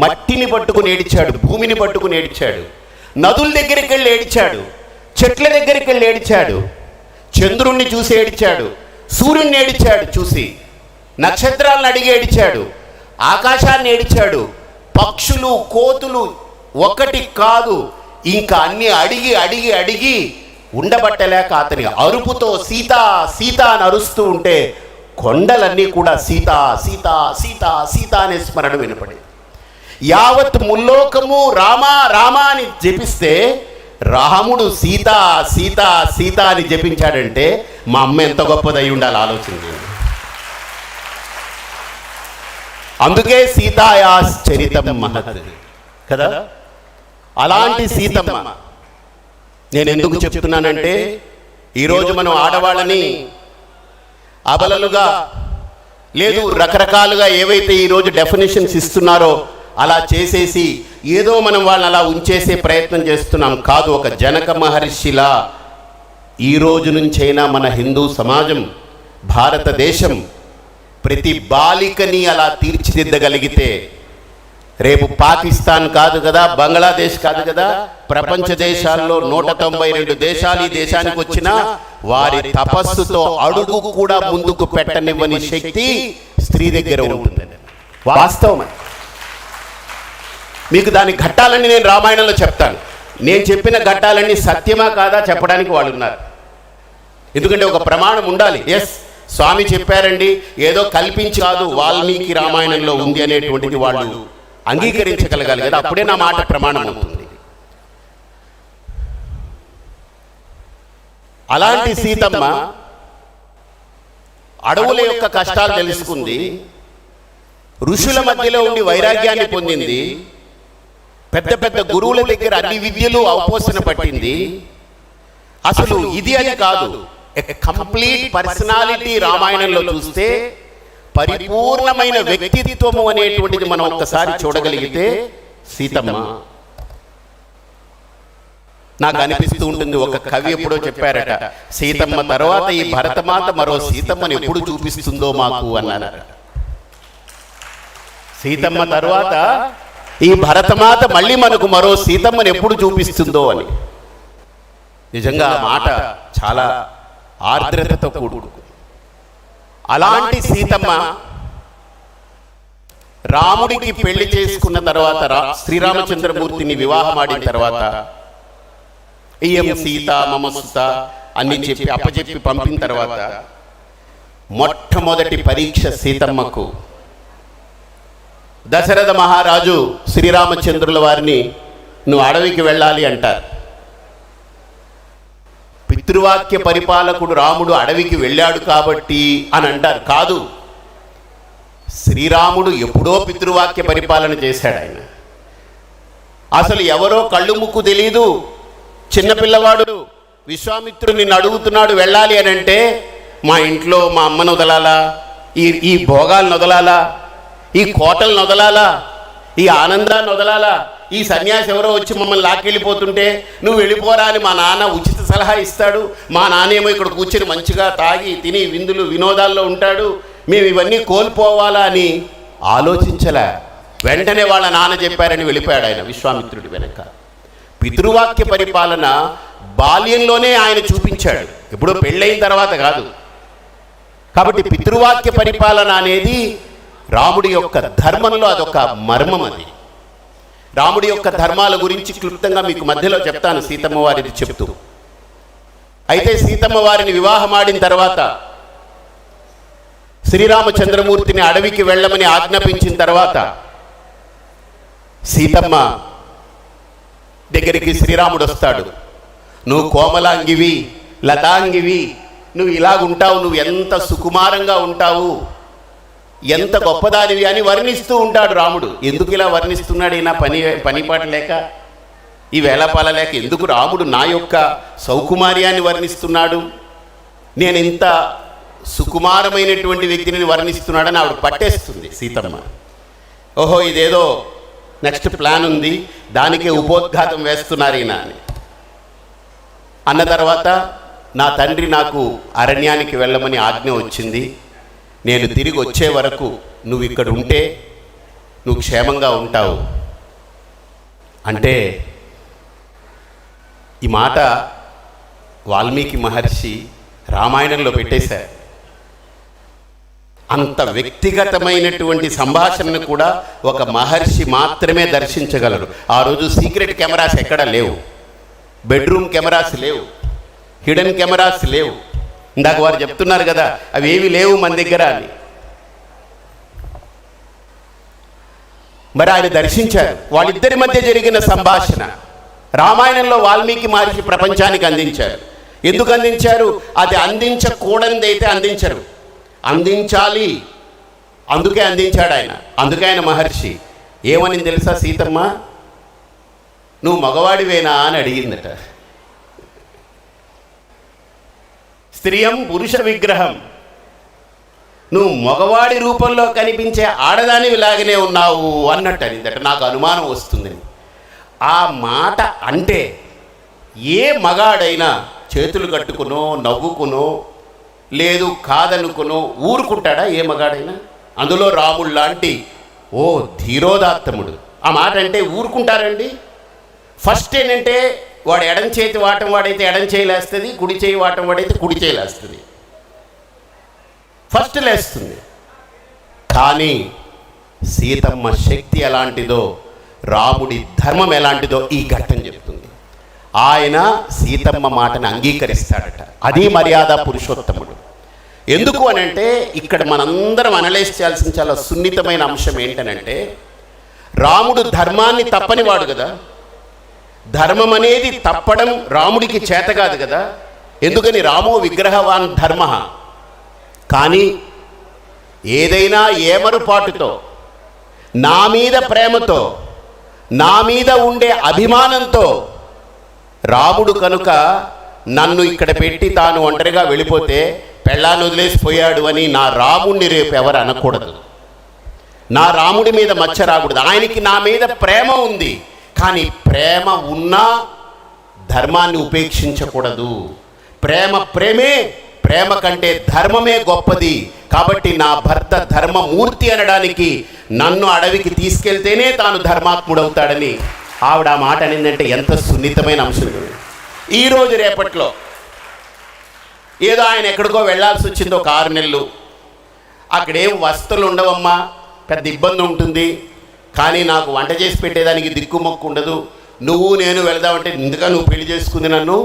మట్టిని పట్టుకుని ఏడిచాడు, భూమిని పట్టుకుని ఏడిచాడు, నదుల దగ్గరికి వెళ్ళి ఏడిచాడు, చెట్ల దగ్గరికి వెళ్ళి ఏడిచాడు, చంద్రుణ్ణి చూసి ఏడిచాడు, సూర్యుడిని ఏడిచాడు చూసి, నక్షత్రాలను అడిగి ఏడిచాడు, ఆకాశాన్ని ఏడిచాడు, పక్షులు, కోతులు ఒకటి కాదు ఇంకా అన్ని అడిగి అడిగి అడిగి ఉండబట్టలేక అతని అరుపుతో సీత సీత అని అరుస్తూ ఉంటే కొండలన్నీ కూడా సీత సీత సీత సీత అనే స్మరణ వినపడి యావత్ ముల్లోకము రామ రామ అని జపిస్తే రాముడు సీత సీత సీత అని జపించాడంటే మా అమ్మ ఎంత గొప్పదై ఉండాలి ఆలోచించండి. అందుకే సీతాయాస్ చరితం మహత్ కదా. అలాంటి సీతమ్మ నేను ఎందుకు చెప్తున్నానంటే ఈరోజు మనం ఆడవాళ్ళని అబలలుగా లేదు రకరకాలుగా ఏవైతే ఈరోజు డెఫినేషన్స్ ఇస్తున్నారో అలా చేసేసి ఏదో మనం వాళ్ళని అలా ఉంచేసే ప్రయత్నం చేస్తున్నాం. కాదు, ఒక జనక మహర్షిలా ఈ రోజు నుంచైనా మన హిందూ సమాజం, భారతదేశం ప్రతి బాలికని అలా తీర్చిదిద్దగలిగితే రేపు పాకిస్తాన్ కాదు కదా, బంగ్లాదేశ్ కాదు కదా, ప్రపంచ దేశాల్లో 192 దేశాలు ఈ దేశానికి వచ్చినా వారి తపస్సుతో అడుగు కూడా ముందుకు పెట్టనివ్వని శక్తి స్త్రీ దగ్గర ఉంటుందని వాస్తవం. మీకు దాని ఘట్టాలన్నీ నేను రామాయణంలో చెప్తాను. నేను చెప్పిన ఘట్టాలన్నీ సత్యమా కాదా చెప్పడానికి వాళ్ళు ఉన్నారు. ఎందుకంటే ఒక ప్రమాణం ఉండాలి. ఎస్, స్వామి చెప్పారండి, ఏదో కల్పించి కాదు, వాల్మీకి రామాయణంలో ఉంది అనేటువంటిది వాళ్ళు అంగీకరించగలగాలి కదా, అప్పుడే నా మాట ప్రమాణం అవుతుంది. అలాంటి సీతమ్మ అడవుల యొక్క కష్టాలు తెలుసుకుంది, ఋషుల మధ్యలో ఉండి వైరాగ్యాన్ని పొందింది, పెద్ద పెద్ద గురువుల దగ్గర అన్ని విద్యలు అవపోసన పట్టింది. అసలు ఇది అని కాదు, కంప్లీట్ పర్సనాలిటీ రామాయణంలో చూస్తే పరిపూర్ణమైన వ్యక్తిత్వము అనేటువంటిది మనం ఒక్కసారి చూడగలిగితే సీతమ్మ. నాకు అనిపిస్తూ ఉంటుంది, ఒక కవి ఎప్పుడో చెప్పారట, సీతమ్మ తర్వాత ఈ భరతమాత మరో సీతమ్మని ఎప్పుడు చూపిస్తుందో మాకు అన్నారట. సీతమ్మ తర్వాత ఈ భరతమాత మళ్ళీ మనకు మరో సీతమ్మని ఎప్పుడు చూపిస్తుందో అని. నిజంగా ఆ మాట చాలా ఆర్ద్రతతో కూడుకు. అలాంటి సీతమ్మ రాముడికి పెళ్లి చేసుకున్న తర్వాత, శ్రీరామచంద్రమూర్తిని వివాహమాడిన తర్వాత, ఇయం సీత మమ సుత అని చెప్పి అప్పచెప్పి పంపిన తర్వాత మొట్టమొదటి పరీక్ష సీతమ్మకు. దశరథ మహారాజు శ్రీరామచంద్రుల వారిని నువ్వు అడవికి వెళ్ళాలి అంటారు. పితృవాక్య పరిపాలకుడు రాముడు అడవికి వెళ్ళాడు కాబట్టి అని అంటారు. కాదు, శ్రీరాముడు ఎప్పుడో పితృవాక్య పరిపాలన చేశాడు. ఆయన అసలు ఎవరో కళ్ళు ముక్కు తెలీదు చిన్నపిల్లవాడు విశ్వామిత్రుడు నిన్ను అడుగుతున్నాడు వెళ్ళాలి అని అంటే, మా ఇంట్లో మా అమ్మను వదలాలా, ఈ భోగాలను వదలాలా, ఈ కోటలను వదలాలా, ఈ ఆనందాన్ని వదలాలా, ఈ సన్యాసి ఎవరో వచ్చి మమ్మల్ని లాక్కెళ్ళిపోతుంటే నువ్వు వెళ్ళిపోరా అని మా నాన్న ఉచిత సలహా ఇస్తాడు. మా నాన్నేమో ఇక్కడ కూర్చొని మంచిగా తాగి తిని విందులు వినోదాల్లో ఉంటాడు, మేము ఇవన్నీ కోల్పోవాలా అని ఆలోచించలే. వెంటనే వాళ్ళ నాన్న చెప్పారని వెళ్ళిపోయాడు ఆయన విశ్వామిత్రుడి వెనక. పితృవాక్య పరిపాలన బాల్యంలోనే ఆయన చూపించాడు, ఎప్పుడో పెళ్ళైన తర్వాత కాదు. కాబట్టి పితృవాక్య పరిపాలన అనేది రాముడి యొక్క ధర్మంలో అదొక మర్మం. అది రాముడి యొక్క ధర్మాల గురించి క్లుప్తంగా మీకు మధ్యలో చెప్తాను సీతమ్మ వారిని చెప్తూ. అయితే సీతమ్మ వారిని వివాహమాడిన తర్వాత శ్రీరామచంద్రమూర్తిని అడవికి వెళ్ళమని ఆజ్ఞాపించిన తర్వాత సీతమ్మ దగ్గరికి శ్రీరాముడు వస్తాడు. నువ్వు కోమలాంగివి, లతాంగివి, నువ్వు ఇలాగుంటావు, నువ్వు ఎంత సుకుమారంగా ఉంటావు, ఎంత గొప్పదానివి అని వర్ణిస్తూ ఉంటాడు రాముడు. ఎందుకు ఇలా వర్ణిస్తున్నాడు? ఈయన పనిపాట లేక, ఈ వేళపాల లేక ఎందుకు రాముడు నా యొక్క సౌకుమార్యాన్ని వర్ణిస్తున్నాడు, నేను ఇంత సుకుమారమైనటువంటి వ్యక్తిని వర్ణిస్తున్నాడని ఆవిడ పట్టేస్తుంది సీతమ్మ. ఓహో, ఇదేదో నెక్స్ట్ ప్లాన్ ఉంది, దానికే ఉపోద్ఘాతం వేస్తున్నారు ఈయన అని అన్న తర్వాత, నా తండ్రి నాకు అరణ్యానికి వెళ్ళమని ఆజ్ఞ వచ్చింది, నేను తిరిగి వచ్చే వరకు నువ్వు ఇక్కడ ఉంటే నువ్వు క్షేమంగా ఉంటావు అంటే, ఈ మాట వాల్మీకి మహర్షి రామాయణంలో పెట్టేశారు. అంత వ్యక్తిగతమైనటువంటి సంభాషణను కూడా ఒక మహర్షి మాత్రమే దర్శించగలరు. ఆ రోజు సీక్రెట్ కెమెరాస్ ఎక్కడా లేవు, బెడ్రూమ్ కెమెరాస్ లేవు, హిడెన్ కెమెరాస్ లేవు. ఇందాక వారు చెప్తున్నారు కదా, అవి ఏవి లేవు మన దగ్గర అని. మరి ఆయన దర్శించారు. వాళ్ళిద్దరి మధ్య జరిగిన సంభాషణ రామాయణంలో వాల్మీకి మహర్షి ప్రపంచానికి అందించారు. ఎందుకు అందించారు? అది అందించకూడనిదైతే అందించరు, అందించాలి, అందుకే అందించాడు ఆయన. అందుకే ఆయన మహర్షి. ఏమని తెలుసా సీతమ్మ? నువ్వు మగవాడివేనా అని అడిగిందట. స్త్రియం పురుష విగ్రహం, నువ్వు మగవాడి రూపంలో కనిపించే ఆడదానివి లాగానే ఉన్నావు అన్నట్టు అనిందట. నాకు అనుమానం వస్తుందని. ఆ మాట అంటే ఏ మగాడైనా చేతులు కట్టుకునో నవ్వుకునో లేదు కాదనుకునో ఊరుకుంటాడా? ఏ మగాడైనా. అందులో రాముడు లాంటి ఓ ధీరోదాత్తముడు ఆ మాట అంటే ఊరుకుంటారండి? ఫస్ట్ ఏంటంటే వాడు ఎడం చేతి వాటం వాడైతే ఎడం చేయి లేస్తుంది, కుడి చేయి వాటం వాడైతే కుడి చేయి లేస్తుంది, ఫస్ట్ లేస్తుంది. కానీ సీతమ్మ శక్తి ఎలాంటిదో, రాముడి ధర్మం ఎలాంటిదో ఈ ఘట్టం చెప్తుంది. ఆయన సీతమ్మ మాటను అంగీకరిస్తాడట. అది మర్యాద పురుషోత్తముడు. ఎందుకు అనంటే ఇక్కడ మనందరం అనలైజ్ చేయాల్సిన చాలా సున్నితమైన అంశం ఏంటనంటే, రాముడు ధర్మాన్ని తప్పని వాడు కదా. ధర్మం అనేది తప్పడం రాముడికి చేత కాదు కదా. ఎందుకని? రామో విగ్రహవాన్ ధర్మ. కానీ ఏదైనా ఏమరుపాటుతో, నా మీద ప్రేమతో, నా మీద ఉండే అభిమానంతో రాముడు కనుక నన్ను ఇక్కడ పెట్టి తాను ఒంటరిగా వెళ్ళిపోతే పెళ్ళాన్ని వదిలేసిపోయాడు అని నా రాముడిని రేపు ఎవరు అనకూడదు. నా రాముడి మీద మచ్చ రాకూడదు. ఆయనకి నా మీద ప్రేమ ఉంది, కానీ ప్రేమ ఉన్నా ధర్మాన్ని ఉపేక్షించకూడదు. ప్రేమ ప్రేమే, ప్రేమ కంటే ధర్మమే గొప్పది. కాబట్టి నా భర్త ధర్మమూర్తి అనడానికి నన్ను అడవికి తీసుకెళ్తేనే తాను ధర్మాత్ముడవుతాడని ఆవిడ ఆ మాట అనిందంటే ఎంత సున్నితమైన అంశం. ఈరోజు రేపట్లో ఏదో ఆయన ఎక్కడికో వెళ్ళాల్సి వచ్చింది ఒక 6 నెలలు, అక్కడేం వస్తువులు ఉండవమ్మా, పెద్ద ఇబ్బంది ఉంటుంది, కానీ నాకు వంట చేసి పెట్టేదానికి దిక్కుమొక్కు ఉండదు, నువ్వు నేను వెళదామంటే ఇందుక నువ్వు పెళ్లి చేసుకుంది నన్ను,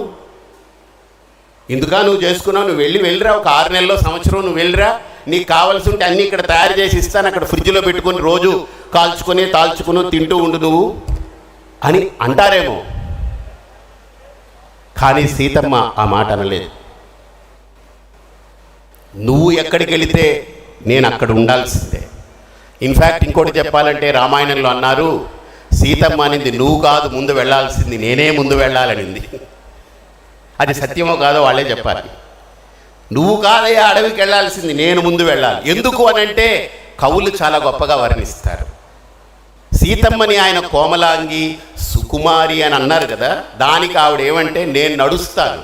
ఇందుక నువ్వు చేసుకున్నావు, నువ్వు వెళ్ళిరా, ఒక 6 నెలల్లో సంవత్సరం నువ్వు వెళ్ళిరా, నీకు కావాల్సి ఉంటే అన్నీ ఇక్కడ తయారు చేసి ఇస్తాను, అక్కడ ఫ్రిడ్జ్లో పెట్టుకొని రోజు కాల్చుకొని తాల్చుకుని తింటూ ఉండు నువ్వు అని అంటారేమో. కానీ సీతమ్మ ఆ మాట అనలేదు. నువ్వు ఎక్కడికి వెళితే నేను అక్కడ ఉండాల్సిందే. ఇన్ఫ్యాక్ట్ ఇంకోటి చెప్పాలంటే రామాయణంలో అన్నారు, సీతమ్మ అనింది నువ్వు కాదు ముందు వెళ్ళాల్సింది, నేనే ముందు వెళ్ళాలనింది. అది సత్యమో కాదో వాళ్ళే చెప్పాలి. నువ్వు కాదయ్యా అడవికి వెళ్ళాల్సింది, నేను ముందు వెళ్ళాలి. ఎందుకు అనంటే కవులు చాలా గొప్పగా వర్ణిస్తారు. సీతమ్మని ఆయన కోమలాంగి సుకుమారి అని అన్నారు కదా, దానికి ఆవిడ ఏమంటే నేను నడుస్తాను,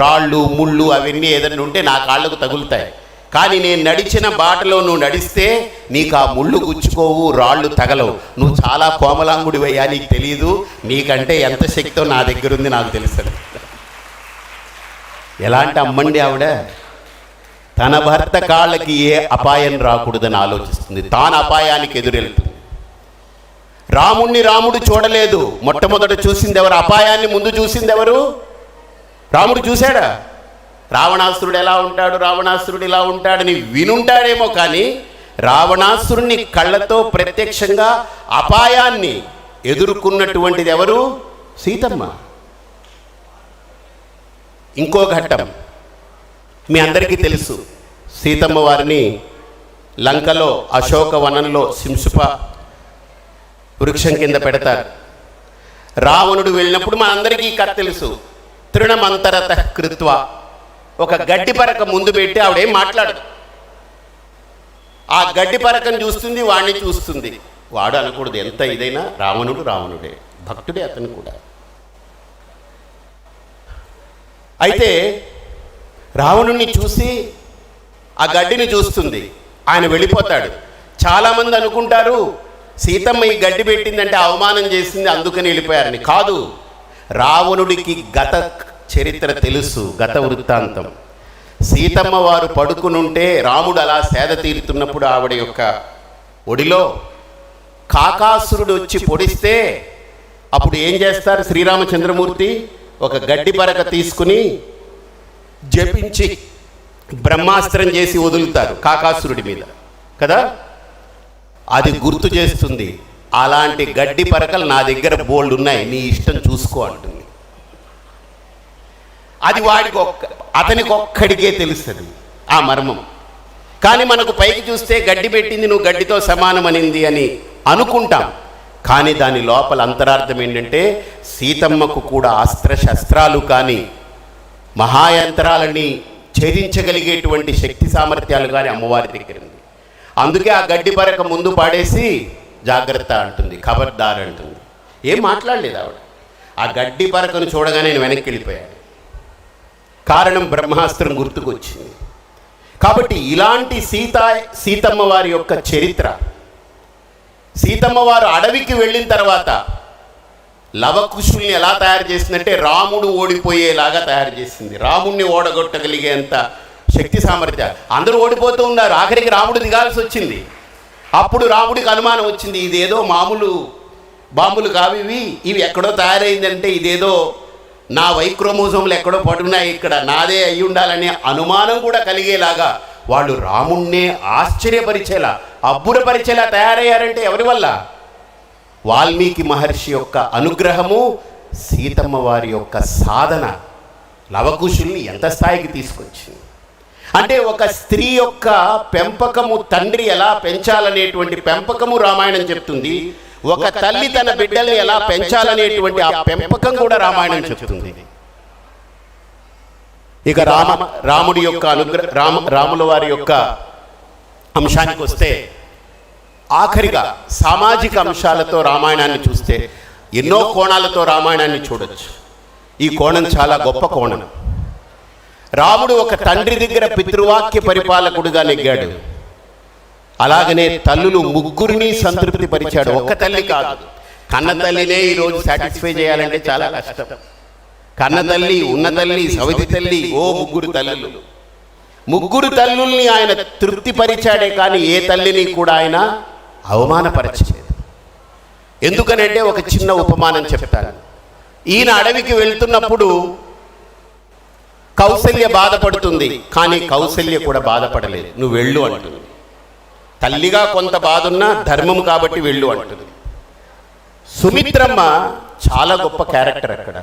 రాళ్ళు ముళ్ళు అవన్నీ ఏదైనా ఉంటే నా కాళ్ళకు తగులుతాయి, కానీ నేను నడిచిన బాటలో నువ్వు నడిస్తే నీకు ఆ ముళ్ళు గుచ్చుకోవు, రాళ్ళు తగలవు, నువ్వు చాలా కోమలాంగుడివయ్యా, నీకు తెలియదు, నీకంటే ఎంత శక్తో నా దగ్గర ఉంది నాకు తెలుస్తుంది. ఎలాంటి అమ్మండి ఆవిడ! తన భర్త కాళ్ళకి ఏ అపాయం రాకూడదని ఆలోచిస్తుంది, తాను అపాయానికి ఎదురెళ్తుంది. రాముణ్ణి రాముడు చూడలేదు. మొట్టమొదట చూసింది ఎవరు? అపాయాన్ని ముందు చూసింది ఎవరు? రాముడు చూశాడా? రావణాసురుడు ఎలా ఉంటాడు, రావణాసురుడు ఇలా ఉంటాడని వినుంటాడేమో, కానీ రావణాసురుణ్ణి కళ్ళతో ప్రత్యక్షంగా అపాయాన్ని ఎదుర్కొన్నటువంటిది ఎవరు? సీతమ్మ. ఇంకో ఘట్టం మీ అందరికీ తెలుసు. సీతమ్మ వారిని లంకలో అశోకవనంలో సింసుప వృక్షం కింద పెడతారు. రావణుడు వెళ్ళినప్పుడు మా అందరికీ కథ తెలుసు. తృణమంతరత కృత్వ, ఒక గడ్డి పరక ముందు పెట్టి ఆవిడేం మాట్లాడదు. ఆ గడ్డి పరకను చూస్తుంది, వాడిని చూస్తుంది. వాడు అనకూడదు ఎంత ఇదైనా రావణుడు రావణుడే, భక్తుడే అతను కూడా. అయితే రావణుణ్ణి చూసి ఆ గడ్డిని చూస్తుంది, ఆయన వెళ్ళిపోతాడు. చాలామంది అనుకుంటారు సీతమ్మ ఈ గడ్డి పెట్టిందంటే అవమానం చేసింది అందుకని వెళ్ళిపోయారని. కాదు, రావణుడికి గత చరిత్ర తెలుసు, గత వృత్తాంతం. సీతమ్మ వారు పడుకునుంటే రాముడు అలా సేద తీరుతున్నప్పుడు ఆవిడ యొక్క ఒడిలో కాకాసురుడు వచ్చి పొడిస్తే అప్పుడు ఏం చేస్తారు శ్రీరామచంద్రమూర్తి? ఒక గడ్డి పరక తీసుకుని జపించి బ్రహ్మాస్త్రం చేసి వదులుతారు కాకాసురుడి మీద కదా. అది గుర్తు చేస్తుంది, అలాంటి గడ్డి పరకలు నా దగ్గర బోల్డ్ ఉన్నాయి, నీ ఇష్టం చూసుకో అంటుంది. అది అతనికి ఒక్కడికే తెలుస్తుంది ఆ మర్మం. కానీ మనకు పైకి చూస్తే గడ్డి పెట్టింది నువ్వు గడ్డితో సమానమనింది అని అనుకుంటాం. కానీ దాని లోపల అంతరార్థం ఏంటంటే సీతమ్మకు కూడా అస్త్రశస్త్రాలు కానీ మహాయంత్రాలని ఛేదించగలిగేటువంటి శక్తి సామర్థ్యాలు కానీ అమ్మవారి దగ్గర ఉంది. అందుకే ఆ గడ్డి పరక ముందు పాడేసి జాగ్రత్త అంటుంది, ఖబర్దార్ అంటుంది. ఏం మాట్లాడలేదు ఆవిడ. ఆ గడ్డి పరకను చూడగానే నేను వెనక్కి వెళ్ళిపోయాను. కారణం బ్రహ్మాస్త్రం గుర్తుకొచ్చింది. కాబట్టి ఇలాంటి సీతమ్మ వారి యొక్క చరిత్ర, సీతమ్మ వారు అడవికి వెళ్ళిన తర్వాత లవకుశుల్ని ఎలా తయారు చేసిందంటే రాముడు ఓడిపోయేలాగా తయారు చేసింది. రాముడిని ఓడగొట్టగలిగేంత శక్తి సామర్థ్యాలు. అందరూ ఓడిపోతూ ఉన్నారు, ఆఖరికి రాముడు దిగాల్సి వచ్చింది. అప్పుడు రాముడికి అనుమానం వచ్చింది, ఇదేదో మామూలు బాంబులు కావి, ఇవి ఎక్కడో తయారైందంటే ఇదేదో నా వైక్రోమోజోములు ఎక్కడో పడున్నాయి, ఇక్కడ నాదే అయి ఉండాలనే అనుమానం కూడా కలిగేలాగా వాళ్ళు రాముణ్ణే ఆశ్చర్యపరిచేలా అబ్బురపరిచేలా తయారయ్యారంటే ఎవరి వల్ల? వాల్మీకి మహర్షి యొక్క అనుగ్రహము, సీతమ్మ వారి యొక్క సాధన లవకుశుల్ని ఎంత స్థాయికి తీసుకొచ్చింది. అంటే ఒక స్త్రీ యొక్క పెంపకము, తండ్రి ఎలా పెంచాలనేటువంటి పెంపకము రామాయణం చెప్తుంది. ఒక తల్లి తన బిడ్డల్ని ఎలా పెంచాలనేటువంటి ఆ పెంపకం కూడా రామాయణం చెప్తుంది. ఇక రాముడి యొక్క రాముల వారి యొక్క అంశానికి వస్తే ఆఖరిగా సామాజిక అంశాలతో రామాయణాన్ని చూస్తే ఎన్నో కోణాలతో రామాయణాన్ని చూడొచ్చు. ఈ కోణం చాలా గొప్ప కోణం. రాముడు ఒక తండ్రి దగ్గర పితృవాక్య పరిపాలకుడుగా నెగ్గాడు. అలాగనే తల్లులు ముగ్గురిని సంతృప్తి పరిచాడు. ఒక్క తల్లి కాదు, కన్న తల్లినే ఈరోజు సాటిస్ఫై చేయాలంటే చాలా కష్టం. కన్న తల్లి, ఉన్న తల్లి, సవితి తల్లి, ముగ్గురు తల్లుల్ని ఆయన తృప్తిపరిచాడే కానీ ఏ తల్లిని కూడా ఆయన అవమానపరచలేదు. ఎందుకనంటే ఒక చిన్న ఉపమానం చెప్తాను. ఈయన అడవికి వెళ్తున్నప్పుడు కౌసల్య బాధపడుతుంది, కానీ కౌసల్య కూడా బాధపడలేదు. నువ్వు వెళ్ళు అంటుంది. తల్లిగా కొంత బాధున్నా ధర్మం కాబట్టి వెళ్ళు అంటుంది. సుమిత్రమ్మ చాలా గొప్ప క్యారెక్టర్ అక్కడ.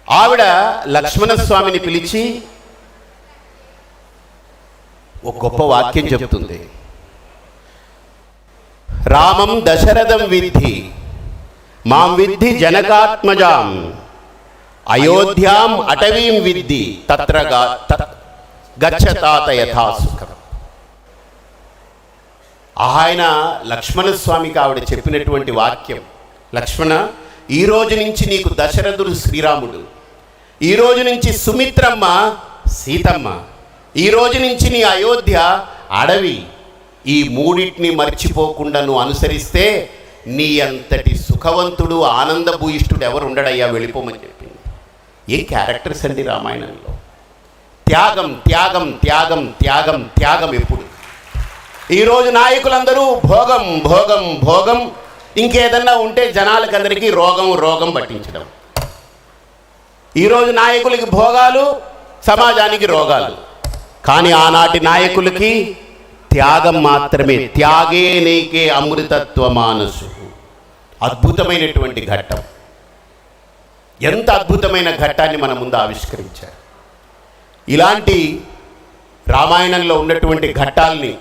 ఆవిడ లక్ష్మణస్వామిని పిలిచి ఒక గొప్ప వాక్యం చెప్తుంది. రామం దశరథం విద్ధి మాం విద్ధి జనకాత్మజాం అయోధ్యాం అటవీం విద్ధి తత్ర గచ్చతాత యథా సుఖం. ఆయన లక్ష్మణస్వామికి ఆవిడ చెప్పినటువంటి వాక్యం, లక్ష్మణ, ఈ రోజు నుంచి నీకు దశరథుడు శ్రీరాముడు, ఈ రోజు నుంచి సుమిత్రమ్మ సీతమ్మ, ఈ రోజు నుంచి నీ అయోధ్య అడవి. ఈ మూడింటిని మర్చిపోకుండా నువ్వు అనుసరిస్తే నీ అంతటి సుఖవంతుడు ఆనందభూయిష్ఠుడు ఎవరు ఉండడయ్యా, వెళ్ళిపోమని చెప్పింది. ఏ క్యారెక్టర్స్ అండి రామాయణంలో. త్యాగం త్యాగం త్యాగం త్యాగం త్యాగం. ఎప్పుడు ఈరోజు నాయకులందరూ భోగం భోగం భోగం, ఇంకేదన్నా ఉంటే జనాలకందరికీ రోగం రోగం పట్టించడం. ఈరోజు నాయకులకి భోగాలు, సమాజానికి రోగాలు. కానీ ఆనాటి నాయకులకి త్యాగం మాత్రమే. త్యాగే నీకే అమృతత్వ మానసు. అద్భుతమైనటువంటి ఘట్టం. ఎంత అద్భుతమైన ఘట్టాన్ని మన ముందు ఆవిష్కరించారు. ఇలాంటి రామాయణంలో ఉన్నటువంటి ఘట్టాల్ని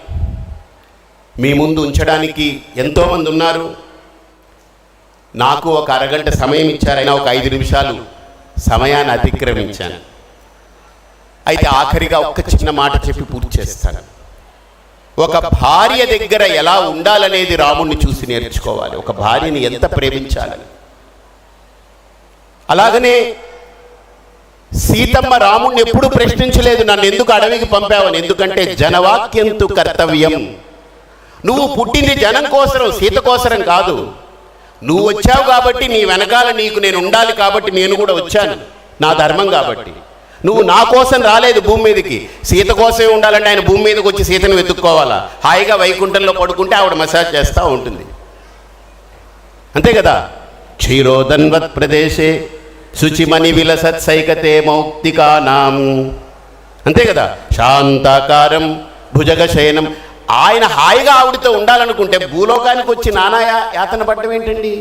మీ ముందు ఉంచడానికి ఎంతోమంది ఉన్నారు. నాకు ఒక అరగంట సమయం ఇచ్చారైనా ఒక 5 నిమిషాలు సమయాన్ని అతిక్రమించాను. అయితే ఆఖరిగా ఒక్క చిన్న మాట చెప్పి పూర్తి చేస్తాను. ఒక భార్య దగ్గర ఎలా ఉండాలనేది రాముణ్ణి చూసి నేర్చుకోవాలి. ఒక భార్యని ఎంత ప్రేమించాలని. అలాగనే సీతమ్మ రాముణ్ణి ఎప్పుడు ప్రశ్నించలేదు, నన్ను ఎందుకు అడవికి పంపావని. ఎందుకంటే జనవాక్యంతు కర్తవ్యం. నువ్వు పుట్టింది జనం కోసం, సీత కోసరం కాదు. నువ్వు వచ్చావు కాబట్టి నీ వెనకాల నీకు నేను ఉండాలి కాబట్టి నేను కూడా వచ్చాను, నా ధర్మం కాబట్టి. నువ్వు నా కోసం రాలేదు భూమి మీదకి, సీత కోసమే ఉండాలంటే ఆయన భూమి మీదకి వచ్చి సీతను వెతుక్కోవాలా. హాయిగా వైకుంఠంలో పడుకుంటే ఆవిడ మసాజ్ చేస్తూ ఉంటుంది, అంతే కదా. క్షీరోదన్వత్ ప్రదేశే శుచిమణి విలసత్సైకతే మౌక్తికానాం, అంతే కదా. శాంతాకారం భుజగశయనం. ఆయన హాయిగా ఆవిడతో ఉండాలనుకుంటే భూలోకానికి వచ్చి నానాయా యాతన పడ్డం ఏంటండి?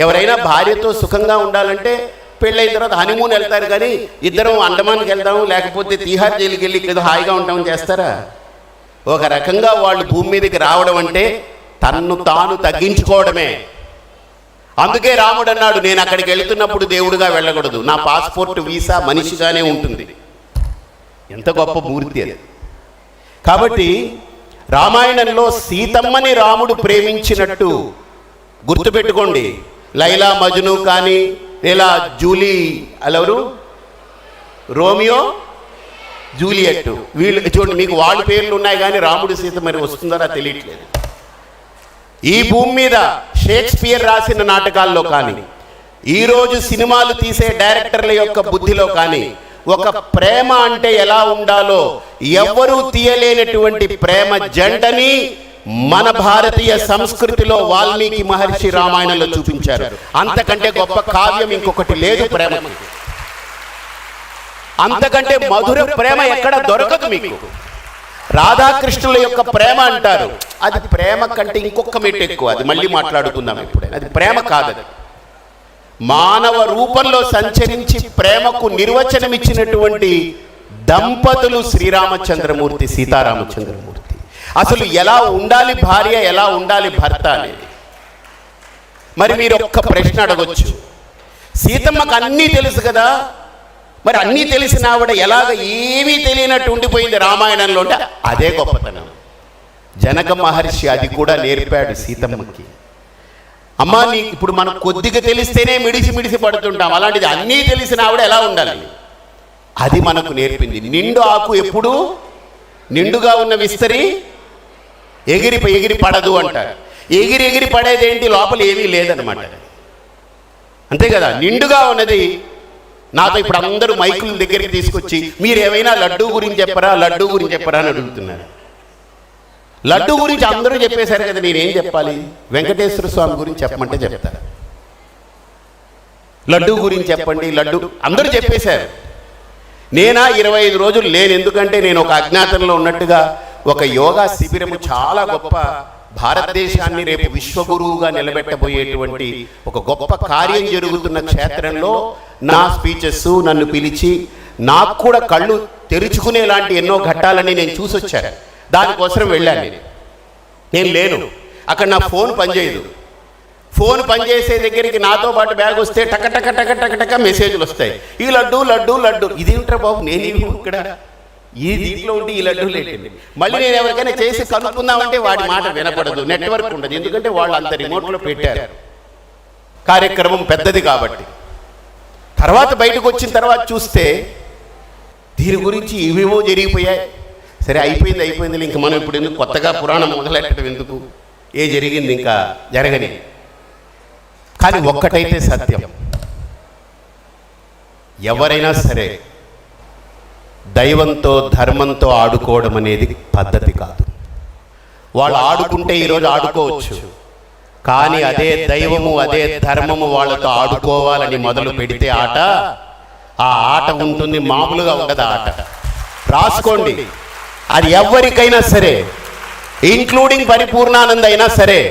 ఎవరైనా భార్యతో సుఖంగా ఉండాలంటే పెళ్ళైన తర్వాత హనీమూన్ వెళ్తారు, కానీ ఇద్దరం అండమాన్కి వెళ్దాము లేకపోతే తీహార్ జైలుకి వెళ్ళి ఏదో హాయిగా ఉంటామని చేస్తారా? ఒక రకంగా వాళ్ళు భూమి మీదకి రావడం అంటే తన్ను తాను తగ్గించుకోవడమే. అందుకే రాముడు అన్నాడు, నేను అక్కడికి వెళుతున్నప్పుడు దేవుడిగా వెళ్ళకూడదు, నా పాస్పోర్ట్ వీసా మనిషిగానే ఉంటుంది. ఎంత గొప్ప మూర్తి అది. కాబట్టి రామాయణంలో సీతమ్మని రాముడు ప్రేమించినట్టు గుర్తుపెట్టుకోండి. లైలా మజ్ను కానీ లేదా జూలీ అలెవరు రోమియో జూలియట్ వీళ్ళు చూడండి, మీకు వాళ్ళ పేర్లు ఉన్నాయి కానీ రాముడు సీత మరి వస్తుందరా తెలియట్లేదు. ఈ భూమి మీద షేక్స్పియర్ రాసిన నాటకాల్లో కానీ ఈరోజు సినిమాలు తీసే డైరెక్టర్ల యొక్క బుద్ధిలో కానీ ఒక ప్రేమ అంటే ఎలా ఉండాలో ఎవ్వరూ తీయలేనటువంటి ప్రేమ జంటని మన భారతీయ సంస్కృతిలో వాల్మీకి మహర్షి రామాయణంలో చూపించారు. అంతకంటే గొప్ప కావ్యం ఇంకొకటి లేదు ప్రేమకి. అంతకంటే మధుర ప్రేమ ఎక్కడ దొరకదు మీకు. రాధాకృష్ణుల యొక్క ప్రేమ అంటారు, అది ప్రేమ కంటే ఇంకొక మెట్టు ఎక్కువ. అది మళ్ళీ మాట్లాడుకుందాం ఇప్పుడే. అది ప్రేమ కాదు, మానవ రూపంలో సంచరించి ప్రేమకు నిర్వచనం ఇచ్చినటువంటి దంపతులు శ్రీరామచంద్రమూర్తి సీతారామచంద్రమూర్తి. అసలు ఎలా ఉండాలి భార్య, ఎలా ఉండాలి భర్త అనేది. మరి మీరు ఒక్క ప్రశ్న అడగొచ్చు, సీతమ్మకు అన్నీ తెలుసు కదా, మరి అన్నీ తెలిసిన ఆవిడ ఎలాగ ఏమీ తెలియనట్టు ఉండిపోయింది రామాయణంలో అంటే అదే గొప్పతనం. జనక మహర్షి అది కూడా నేర్పాడు సీతమ్మకి. అమ్మా నీ ఇప్పుడు మనం కొద్దిగా తెలిస్తేనే మిడిసి పడుతుంటాం, అలాంటిది అన్నీ తెలిసిన ఆవిడ ఎలా ఉండాలి అది మనకు నేర్పింది. నిండు ఆకు ఎప్పుడు నిండుగా ఉన్న విస్తరి ఎగిరి పడదు అంటారు. ఎగిరి పడేదేంటి, లోపల ఏమీ లేదనమాట. అంతే కదా. నిండుగా ఉన్నది. నాతో ఇప్పుడు అందరూ మైకుల దగ్గరికి తీసుకొచ్చి మీరు ఏమైనా లడ్డూ గురించి చెప్పరా అని అడుగుతున్నారు. లడ్డు గురించి అందరూ చెప్పేశారు కదా, నేనేం చెప్పాలి? వెంకటేశ్వర స్వామి గురించి చెప్పమంటే చెప్తారు. లడ్డు గురించి చెప్పండి, లడ్డు అందరూ చెప్పేశారు. నేనా 25 రోజులు లేను, ఎందుకంటే నేను ఒక అజ్ఞాతంలో ఉన్నట్టుగా ఒక యోగా శిబిరము చాలా గొప్ప భారతదేశాన్ని రేపు విశ్వగురువుగా నిలబెట్టబోయేటువంటి ఒక గొప్ప కార్యం జరుగుతున్న క్షేత్రంలో నా స్పీచెస్ నన్ను పిలిచి నాకు కూడా కళ్ళు తెరుచుకునేలాంటి ఎన్నో ఘట్టాలని నేను చూసొచ్చాను. దానికోసం వెళ్ళాను. నేను లేను అక్కడ, నా ఫోన్ పనిచేయదు. ఫోన్ పనిచేసే దగ్గరికి నాతో పాటు బ్యాగ్ వస్తే టక మెసేజ్లు వస్తాయి. ఈ లడ్డు ఇదేంట్రా బాబు, నేను ఇక్కడ ఈ దీంట్లో ఉంటే ఈ లడ్డూలు ఏంటండి. మళ్ళీ నేను ఎవరికైనా చేసి కనుక్కుందామంటే వాడి మాట వినపడదు, నెట్వర్క్ ఉండదు. ఎందుకంటే వాళ్ళు అంత రిమోట్లో పెట్టారు, కార్యక్రమం పెద్దది కాబట్టి. తర్వాత బయటకు వచ్చిన తర్వాత చూస్తే దీని గురించి ఇవేవో జరిగిపోయాయి. సరే అయిపోయింది, ఇంక మనం ఇప్పుడు ఎందుకు కొత్తగా పురాణం మొదలెట్టడం ఎందుకు, ఏ జరిగింది ఇంకా జరగని. కానీ ఒక్కటైతే సత్యం, ఎవరైనా సరే దైవంతో ధర్మంతో ఆడుకోవడం అనేది పద్ధతి కాదు. వాళ్ళు ఆడుకుంటే ఈరోజు ఆడుకోవచ్చు, కానీ అదే దైవము అదే ధర్మము వాళ్ళతో ఆడుకోవాలని మొదలు పెడితే ఆ ఆట ఉంటుంది, మామూలుగా ఉండదు ఆట. రాసుకోండి, అది ఎవరికైనా సరే, ఇంక్లూడింగ్ పరిపూర్ణానంద అయినా సరే,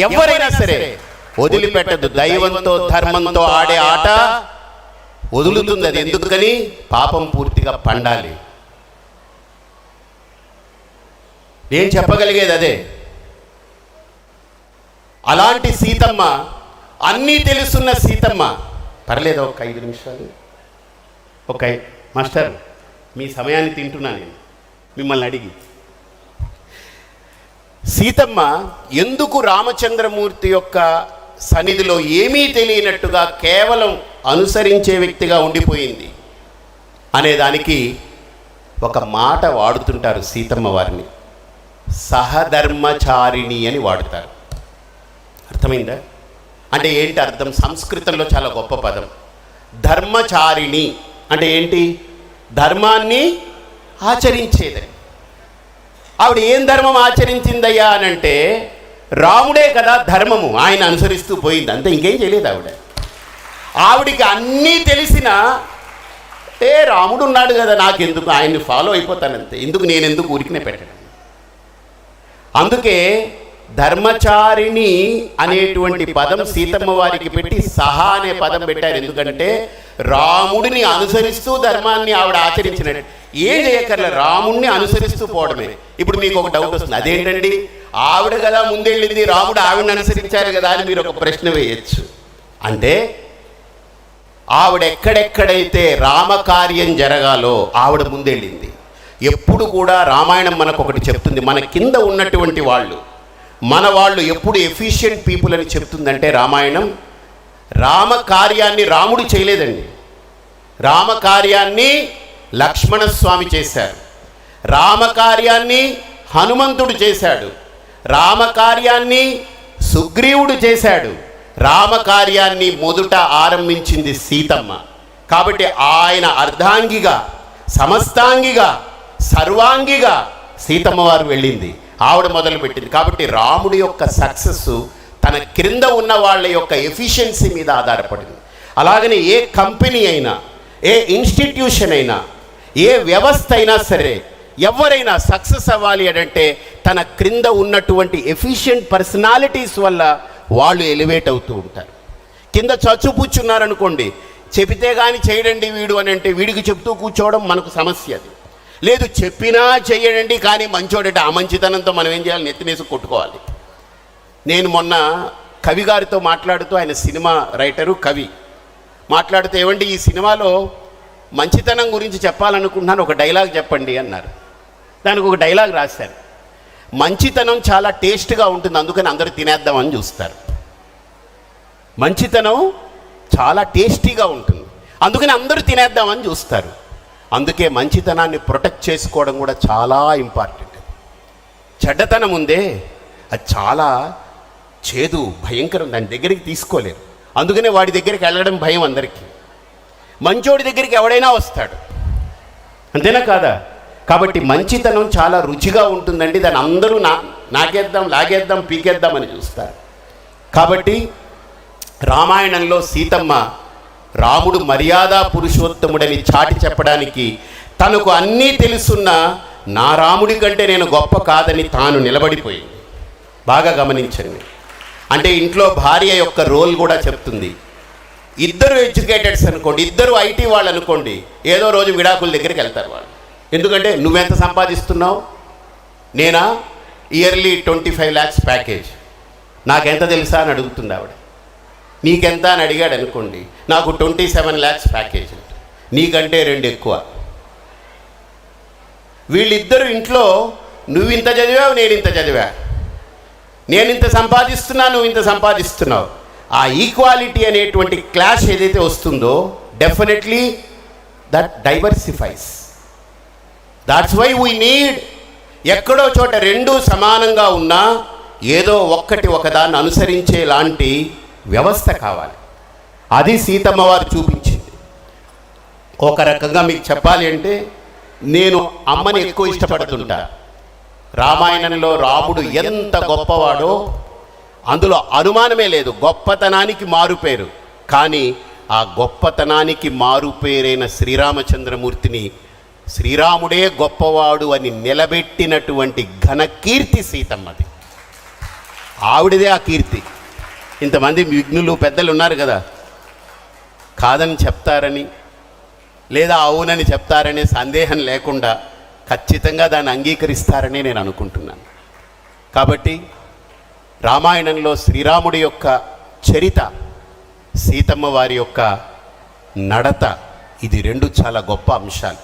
ఎవరైనా సరే వదిలిపెట్టదు. దైవంతో ధర్మంతో ఆడే ఆట వదులుతుంది. అది ఎందుకని? పాపం పూర్తిగా పండాలి. నేను చెప్పగలిగేది అదే. అలాంటి సీతమ్మ, అన్నీ తెలుసున్న సీతమ్మ. పర్లేదు ఒక 5 నిమిషాలు. మాస్టర్ మీ సమయాన్ని తింటున్నా నేను మిమ్మల్ని అడిగి. సీతమ్మ ఎందుకు రామచంద్రమూర్తి యొక్క సన్నిధిలో ఏమీ తెలియనట్టుగా కేవలం అనుసరించే వ్యక్తిగా ఉండిపోయింది అనేదానికి ఒక మాట వాడుతుంటారు సీతమ్మ వారిని. సహధర్మచారిణి అని వాడుతారు. అర్థమైందా? అంటే ఏంటి అర్థం? సంస్కృతంలో చాలా గొప్ప పదం. ధర్మచారిణి అంటే ఏంటి? ధర్మాన్ని ఆచరించేది. ఆవిడ ఏం ధర్మం ఆచరించిందయ్యా అనంటే రాముడే కదా ధర్మము, ఆయన అనుసరిస్తూ పోయింది, అంతే, ఇంకేం చేయలేదు ఆవిడ. ఆవిడికి అన్నీ తెలిసినా రాముడు ఉన్నాడు కదా, నాకెందుకు, ఆయన్ని ఫాలో అయిపోతానంతే, నేను ఊరికినే పెట్టడం. అందుకే ధర్మచారిణి అనేటువంటి పదం సీతమ్మ వారికి పెట్టి సహా అనే పదం పెట్టారు. ఎందుకంటే రాముడిని అనుసరిస్తూ ధర్మాన్ని ఆవిడ ఆచరించినట్టు. ఏం చేయక్కర్లే, రాముడిని అనుసరిస్తూ పోవడమే. ఇప్పుడు మీకు ఒక డౌట్ వస్తుంది, అదేంటండి ఆవిడ కదా ముందెళ్ళింది, రాముడు ఆవిడని అనుసరించారు కదా అని మీరు ఒక ప్రశ్న వేయచ్చు. అంటే ఆవిడ ఎక్కడెక్కడైతే రామకార్యం జరగాలో ఆవిడ ముందెళ్ళింది. ఎప్పుడు కూడా రామాయణం మనకు ఒకటి చెప్తుంది, మన కింద ఉన్నటువంటి వాళ్ళు ఎప్పుడు ఎఫిషియెంట్ పీపుల్ అని చెప్తుందంటే రామాయణం, రామకార్యాన్ని రాముడు చేయలేదండి. రామకార్యాన్ని లక్ష్మణస్వామి చేశారు, రామకార్యాన్ని హనుమంతుడు చేశాడు, రామకార్యాన్ని సుగ్రీవుడు చేశాడు, రామకార్యాన్ని మొదట ఆరంభించింది సీతమ్మ. కాబట్టి ఆయన అర్ధాంగిగా, సమస్తాంగిగా, సర్వాంగిగా సీతమ్మ వారు వెళ్ళింది, ఆవిడ మొదలుపెట్టింది. కాబట్టి రాముడి యొక్క సక్సెస్ తన క్రింద ఉన్న వాళ్ళ యొక్క ఎఫిషియన్సీ మీద ఆధారపడింది. అలాగనే ఏ కంపెనీ అయినా, ఏ ఇన్స్టిట్యూషన్ అయినా, ఏ వ్యవస్థ అయినా సరే, ఎవరైనా సక్సెస్ అవ్వాలి అంటే తన క్రింద ఉన్నటువంటి ఎఫిషియెంట్ పర్సనాలిటీస్ వల్ల వాళ్ళు ఎలివేట్ అవుతూ ఉంటారు. కింద చచ్చుపుచ్చున్నారనుకోండి, చెబితే కానీ చేయడండి వీడు అని అంటే వీడికి చెప్తూ కూర్చోవడం మనకు సమస్య. అది లేదు, చెప్పినా చెయ్యడండి కానీ మంచోడంటే ఆ మంచితనంతో మనం ఏం చేయాలి, నెత్తినేసి కొట్టుకోవాలి. నేను మొన్న కవి గారితో మాట్లాడుతూ, ఆయన సినిమా రైటరు కవి, మాట్లాడుతూ ఏమండి ఈ సినిమాలో మంచితనం గురించి చెప్పాలనుకుంటున్నాను, ఒక డైలాగ్ చెప్పండి అన్నారు. దానికి ఒక డైలాగ్ రాశారు, మంచితనం చాలా టేస్ట్గా ఉంటుంది అందుకని అందరూ తినేద్దామని చూస్తారు. మంచితనం చాలా టేస్టీగా ఉంటుంది అందుకని అందరూ తినేద్దామని చూస్తారు. అందుకే మంచితనాన్ని ప్రొటెక్ట్ చేసుకోవడం కూడా చాలా ఇంపార్టెంట్. చెడ్డతనం ఉందే అది చాలా చేదు, భయంకరం, దాని దగ్గరికి తీసుకోలేరు. అందుకనే వాడి దగ్గరికి వెళ్ళడం భయం అందరికీ. మంచోడి దగ్గరికి ఎవడైనా వస్తాడు, అంతేనా కాదా? కాబట్టి మంచితనం చాలా రుచిగా ఉంటుందండి, దాన్ని అందరూ నాకేద్దాం, లాగేద్దాం, పీకేద్దాం అని చూస్తారు. కాబట్టి రామాయణంలో సీతమ్మ రాముడు మర్యాద పురుషోత్తముడని చాటి చెప్పడానికి తనకు అన్నీ తెలుసున్న నా రాముడి కంటే నేను గొప్ప కాదని తాను నిలబడిపోయింది. బాగా గమనించండి. అంటే ఇంట్లో భార్య యొక్క రోల్ కూడా చెప్తుంది. ఇద్దరు ఎడ్యుకేటెడ్స్ అనుకోండి, ఇద్దరు ఐటీ వాళ్ళు అనుకోండి, ఏదో రోజు విడాకుల దగ్గరికి వెళ్తారు వాళ్ళు. ఎందుకంటే నువ్వెంత సంపాదిస్తున్నావు, నేనా ఇయర్లీ 25 lakhs ప్యాకేజ్, నాకెంత తెలుసా అని అడుగుతుంది ఆవిడ. నీకెంత అని అడిగాడు అనుకోండి, నాకు 27 lakhs ప్యాకేజ్, నీకంటే 2 ఎక్కువ. వీళ్ళిద్దరు ఇంట్లో నువ్వు ఇంత చదివావు, నేను ఇంత చదివా, నేను ఇంత సంపాదిస్తున్నా, నువ్వు ఇంత సంపాదిస్తున్నావు, ఆ ఈక్వాలిటీ అనేటువంటి క్లాష్ ఏదైతే వస్తుందో definitely that diversifies. That's why we need, ఎక్కడో చోట రెండు సమానంగా ఉన్నా ఏదో ఒక్కటి ఒకదాన్ని అనుసరించే లాంటి వ్యవస్థ కావాలి. అది సీతమ్మ వారు చూపించింది. ఒక రకంగా మీకు చెప్పాలి అంటే నేను అమ్మని ఎక్కువ ఇష్టపడుతుంటా. రామాయణంలో రాముడు ఎంత గొప్పవాడో అందులో అనుమానమే లేదు. గొప్పతనానికి మారుపేరు, కానీ ఆ గొప్పతనానికి మారుపేరైన శ్రీరామచంద్రమూర్తిని శ్రీరాముడే గొప్పవాడు అని నిలబెట్టినటువంటి ఘన కీర్తి సీతమ్మది. ఆవిడదే ఆ కీర్తి. ఇంతమంది విఘ్నులు పెద్దలు ఉన్నారు కదా, కాదని చెప్తారని లేదా అవునని చెప్తారనే సందేహం లేకుండా ఖచ్చితంగా దాన్ని అంగీకరిస్తారని నేను అనుకుంటున్నాను. కాబట్టి రామాయణంలో శ్రీరాముడి యొక్క చరిత, సీతమ్మ వారి యొక్క నడత, ఇది రెండు చాలా గొప్ప అంశాలు.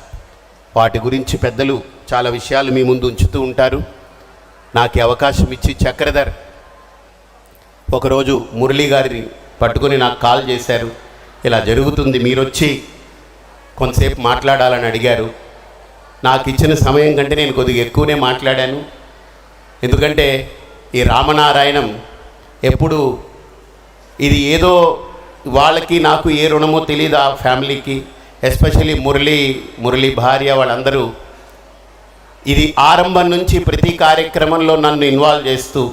వాటి గురించి పెద్దలు చాలా విషయాలు మీ ముందు ఉంచుతూ ఉంటారు. నాకు అవకాశం ఇచ్చి చక్రధర్ ఒకరోజు మురళీ గారిని పట్టుకొని నాకు కాల్ చేశారు. ఇలా జరుగుతుంది, మీరు వచ్చి కొంతసేపు మాట్లాడాలని అడిగారు. నాకు ఇచ్చిన సమయం కంటే నేను కొద్దిగా ఎక్కువనే మాట్లాడాను. ఎందుకంటే ఈ రామనారాయణం ఎప్పుడు ఇది ఏదో వాళ్ళకి నాకు ఏ రుణమో తెలియదు, ఆ ఫ్యామిలీకి, ఎస్పెషలీ మురళీ భార్య వాళ్ళందరూ ఇది ఆరంభం నుంచి ప్రతి కార్యక్రమంలో నన్ను ఇన్వాల్వ్ చేస్తూ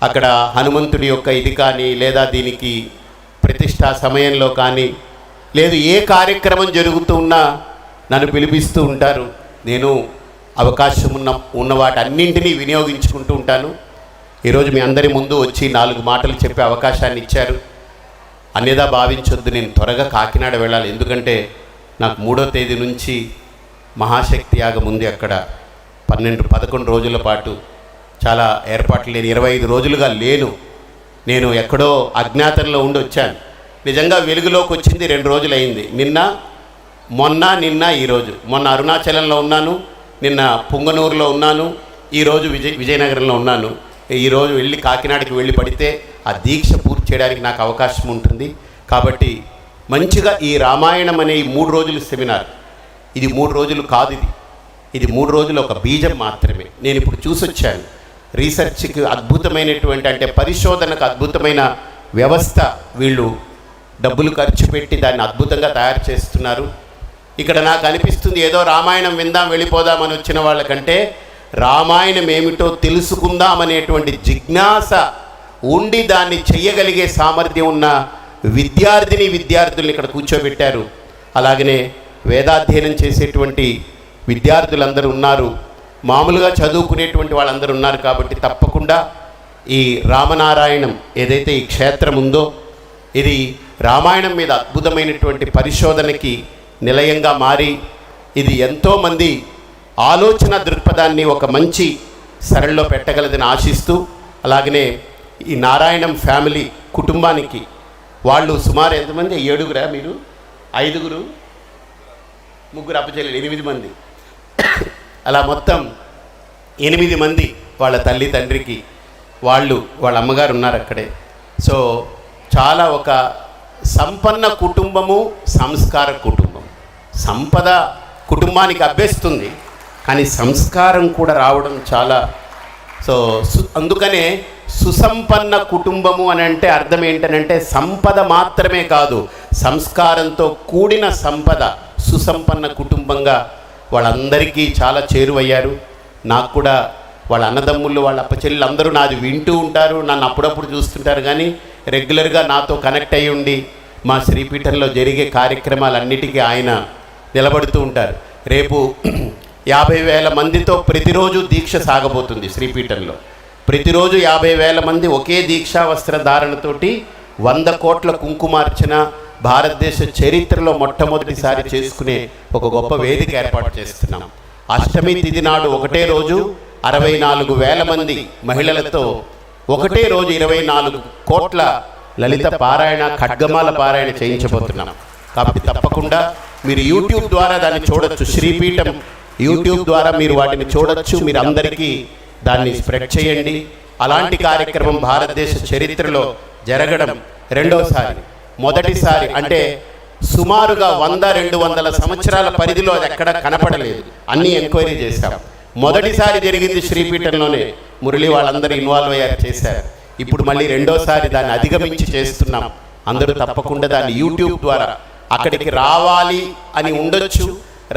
అక్కడ హనుమంతుడి యొక్క ఇది కానీ లేదా దీనికి ప్రతిష్టా సమయంలో కానీ లేదు ఏ కార్యక్రమం జరుగుతూ ఉన్నా నన్ను పిలిపిస్తూ ఉంటారు. నేను అవకాశం ఉన్న వాటన్నింటినీ వినియోగించుకుంటూ ఉంటాను. ఈరోజు మీ అందరి ముందు వచ్చి 4 మాటలు చెప్పే అవకాశాన్ని ఇచ్చారు. అన్యదా భావించొద్దు, నేను త్వరగా కాకినాడ వెళ్ళాలి. ఎందుకంటే నాకు 3వ తేదీ నుంచి మహాశక్తి యాగం ఉంది. అక్కడ 11 రోజుల పాటు చాలా ఏర్పాట్లు లేని 25 రోజులుగా లేను. నేను ఎక్కడో అజ్ఞాతంలో ఉండి వచ్చాను. నిజంగా వెలుగులోకి వచ్చింది 2 రోజులైంది. నిన్న ఈరోజు. మొన్న అరుణాచలంలో ఉన్నాను, నిన్న పుంగనూరులో ఉన్నాను, ఈరోజు విజయనగరంలో ఉన్నాను. ఈరోజు వెళ్ళి కాకినాడకి వెళ్ళి పడితే ఆ దీక్ష పూర్తి చేయడానికి నాకు అవకాశం ఉంటుంది. కాబట్టి మంచిగా ఈ రామాయణం అనే ఈ 3 రోజులు సెమినార్, ఇది 3 రోజులు కాదు, ఇది 3 రోజులు ఒక బీజం మాత్రమే. నేను ఇప్పుడు చూసొచ్చాను. రీసెర్చ్కి అద్భుతమైనటువంటి, అంటే పరిశోధనకు అద్భుతమైన వ్యవస్థ వీళ్ళు డబ్బులు ఖర్చు పెట్టి దాన్ని అద్భుతంగా తయారు చేస్తున్నారు. ఇక్కడ నాకు అనిపిస్తుంది ఏదో రామాయణం విందాం వెళ్ళిపోదామని వచ్చిన వాళ్ళకంటే రామాయణం ఏమిటో తెలుసుకుందామనేటువంటి జిజ్ఞాస ఉండి దాన్ని చెయ్యగలిగే సామర్థ్యం ఉన్న విద్యార్థుల్ని ఇక్కడ కూర్చోబెట్టారు. అలాగనే వేదాధ్యయనం చేసేటువంటి విద్యార్థులందరూ ఉన్నారు, మామూలుగా చదువుకునేటువంటి వాళ్ళందరూ ఉన్నారు. కాబట్టి తప్పకుండా ఈ రామనారాయణం ఏదైతే ఈ క్షేత్రం ఉందో ఇది రామాయణం మీద అద్భుతమైనటువంటి పరిశోధనకి నిలయంగా మారి ఇది ఎంతోమంది ఆలోచన దృక్పథాన్ని ఒక మంచి సరళిలో పెట్టగలదని ఆశిస్తూ, అలాగనే ఈ నారాయణం ఫ్యామిలీ కుటుంబానికి వాళ్ళు సుమారు ఎంతమంది? 7గురా మీరు? 5గురు, 3 అప్పచెల్లెలు, 8 మంది. అలా మొత్తం 8 మంది వాళ్ళ తల్లి తండ్రికి వాళ్ళ అమ్మగారు ఉన్నారు అక్కడే. సో చాలా ఒక సంపన్న కుటుంబము, సంస్కార కుటుంబం. సంపద కుటుంబానికి అభ్యస్తుంది, కానీ సంస్కారం కూడా రావడం చాలా. సో అందుకనే సుసంపన్న కుటుంబము అని అంటే అర్థం ఏంటనంటే సంపద మాత్రమే కాదు, సంస్కారంతో కూడిన సంపద. సుసంపన్న కుటుంబంగా వాళ్ళందరికీ చాలా చేరువయ్యారు. నాకు కూడా వాళ్ళ అన్నదమ్ముళ్ళు, వాళ్ళ అప్పచెల్లెలు అందరూ నాది వింటూ ఉంటారు, నన్ను అప్పుడప్పుడు చూస్తుంటారు. కానీ రెగ్యులర్గా నాతో కనెక్ట్ అయ్యి ఉండి మా శ్రీపీఠంలో జరిగే కార్యక్రమాలన్నిటికీ ఆయన నిలబడుతూ ఉంటారు. రేపు 50,000 మందితో ప్రతిరోజు దీక్ష సాగబోతుంది శ్రీపీఠంలో. ప్రతిరోజు 50,000 మంది ఒకే దీక్షా వస్త్ర ధారణతోటి 100 కోట్ల కుంకుమార్చన భారతదేశ చరిత్రలో మొట్టమొదటిసారి చేసుకునే ఒక గొప్ప వేదిక ఏర్పాటు చేస్తున్నాం. అష్టమి తిథి నాడు ఒకటే రోజు 64,000 మంది మహిళలతో ఒకటే రోజు 24 కోట్ల లలిత పారాయణ, ఖడ్గమాల పారాయణ చేయించబోతున్నాం. కాబట్టి తప్పకుండా మీరు యూట్యూబ్ ద్వారా దాన్ని చూడొచ్చు. శ్రీపీఠం యూట్యూబ్ ద్వారా మీరు వాటిని చూడొచ్చు. మీరు అందరికీ దాన్ని స్ప్రెడ్ చేయండి. అలాంటి కార్యక్రమం భారతదేశ చరిత్రలో జరగడం రెండోసారి. మొదటిసారి అంటే సుమారుగా 100-200 సంవత్సరాల పరిధిలో అది ఎక్కడ కనపడలేదు. అన్నీ ఎంక్వైరీ చేశాం. మొదటిసారి జరిగింది శ్రీపీఠంలోనే. మురళి వాళ్ళందరూ ఇన్వాల్వ్ అయ్యారు, చేశారు. ఇప్పుడు మళ్ళీ రెండోసారి దాన్ని అధిగమించి చేస్తున్నాం. అందరూ తప్పకుండా దాన్ని యూట్యూబ్ ద్వారా అక్కడికి రావాలి అని ఉండొచ్చు,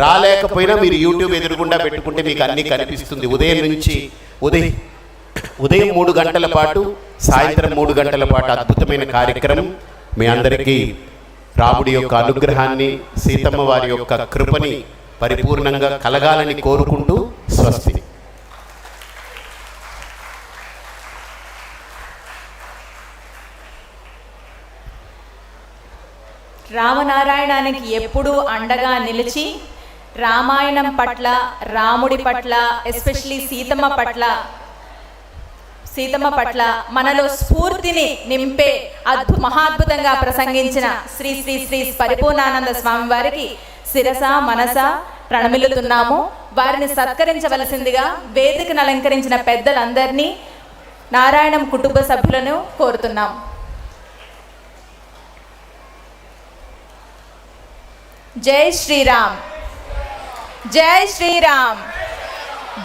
రాలేకపోయినా మీరు యూట్యూబ్ ఎదురుగుండా పెట్టుకుంటే మీకు అన్నీ కనిపిస్తుంది. ఉదయం 3 గంటల పాటు, సాయంత్రం 3 గంటల పాటు అద్భుతమైన కార్యక్రమం. మీ అందరికీ రాముడి యొక్క అనుగ్రహాన్ని, సీతమ్మ వారి యొక్క కృపని పరిపూర్ణంగా కలగాలని కోరుకుంటూ స్వస్తి. రామనారాయణానికి ఎప్పుడూ అండగా నిలిచి రామాయణం పట్ల, రాముడి పట్ల, ఎస్పెషలీ సీతమ్మ పట్ల మనలో స్ఫూర్తిని నింపే మహాద్భుతంగా ప్రసంగించిన శ్రీ శ్రీ శ్రీ పరిపూర్ణానంద స్వామి వారికి శిరస మనస ప్రణమిల్లుతున్నాము. వారిని సత్కరించవలసిందిగా వేదికను అలంకరించిన పెద్దలందరినీ, నారాయణం కుటుంబ సభ్యులను కోరుతున్నాం. జై శ్రీరామ్, జై శ్రీరామ్,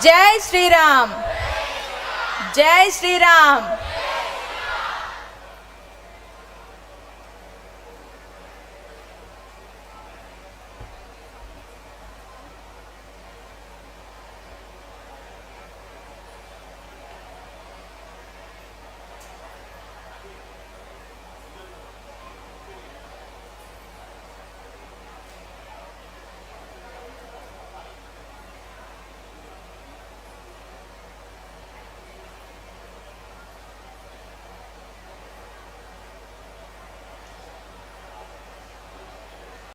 జై శ్రీరామ్, జై శ్రీరామ్.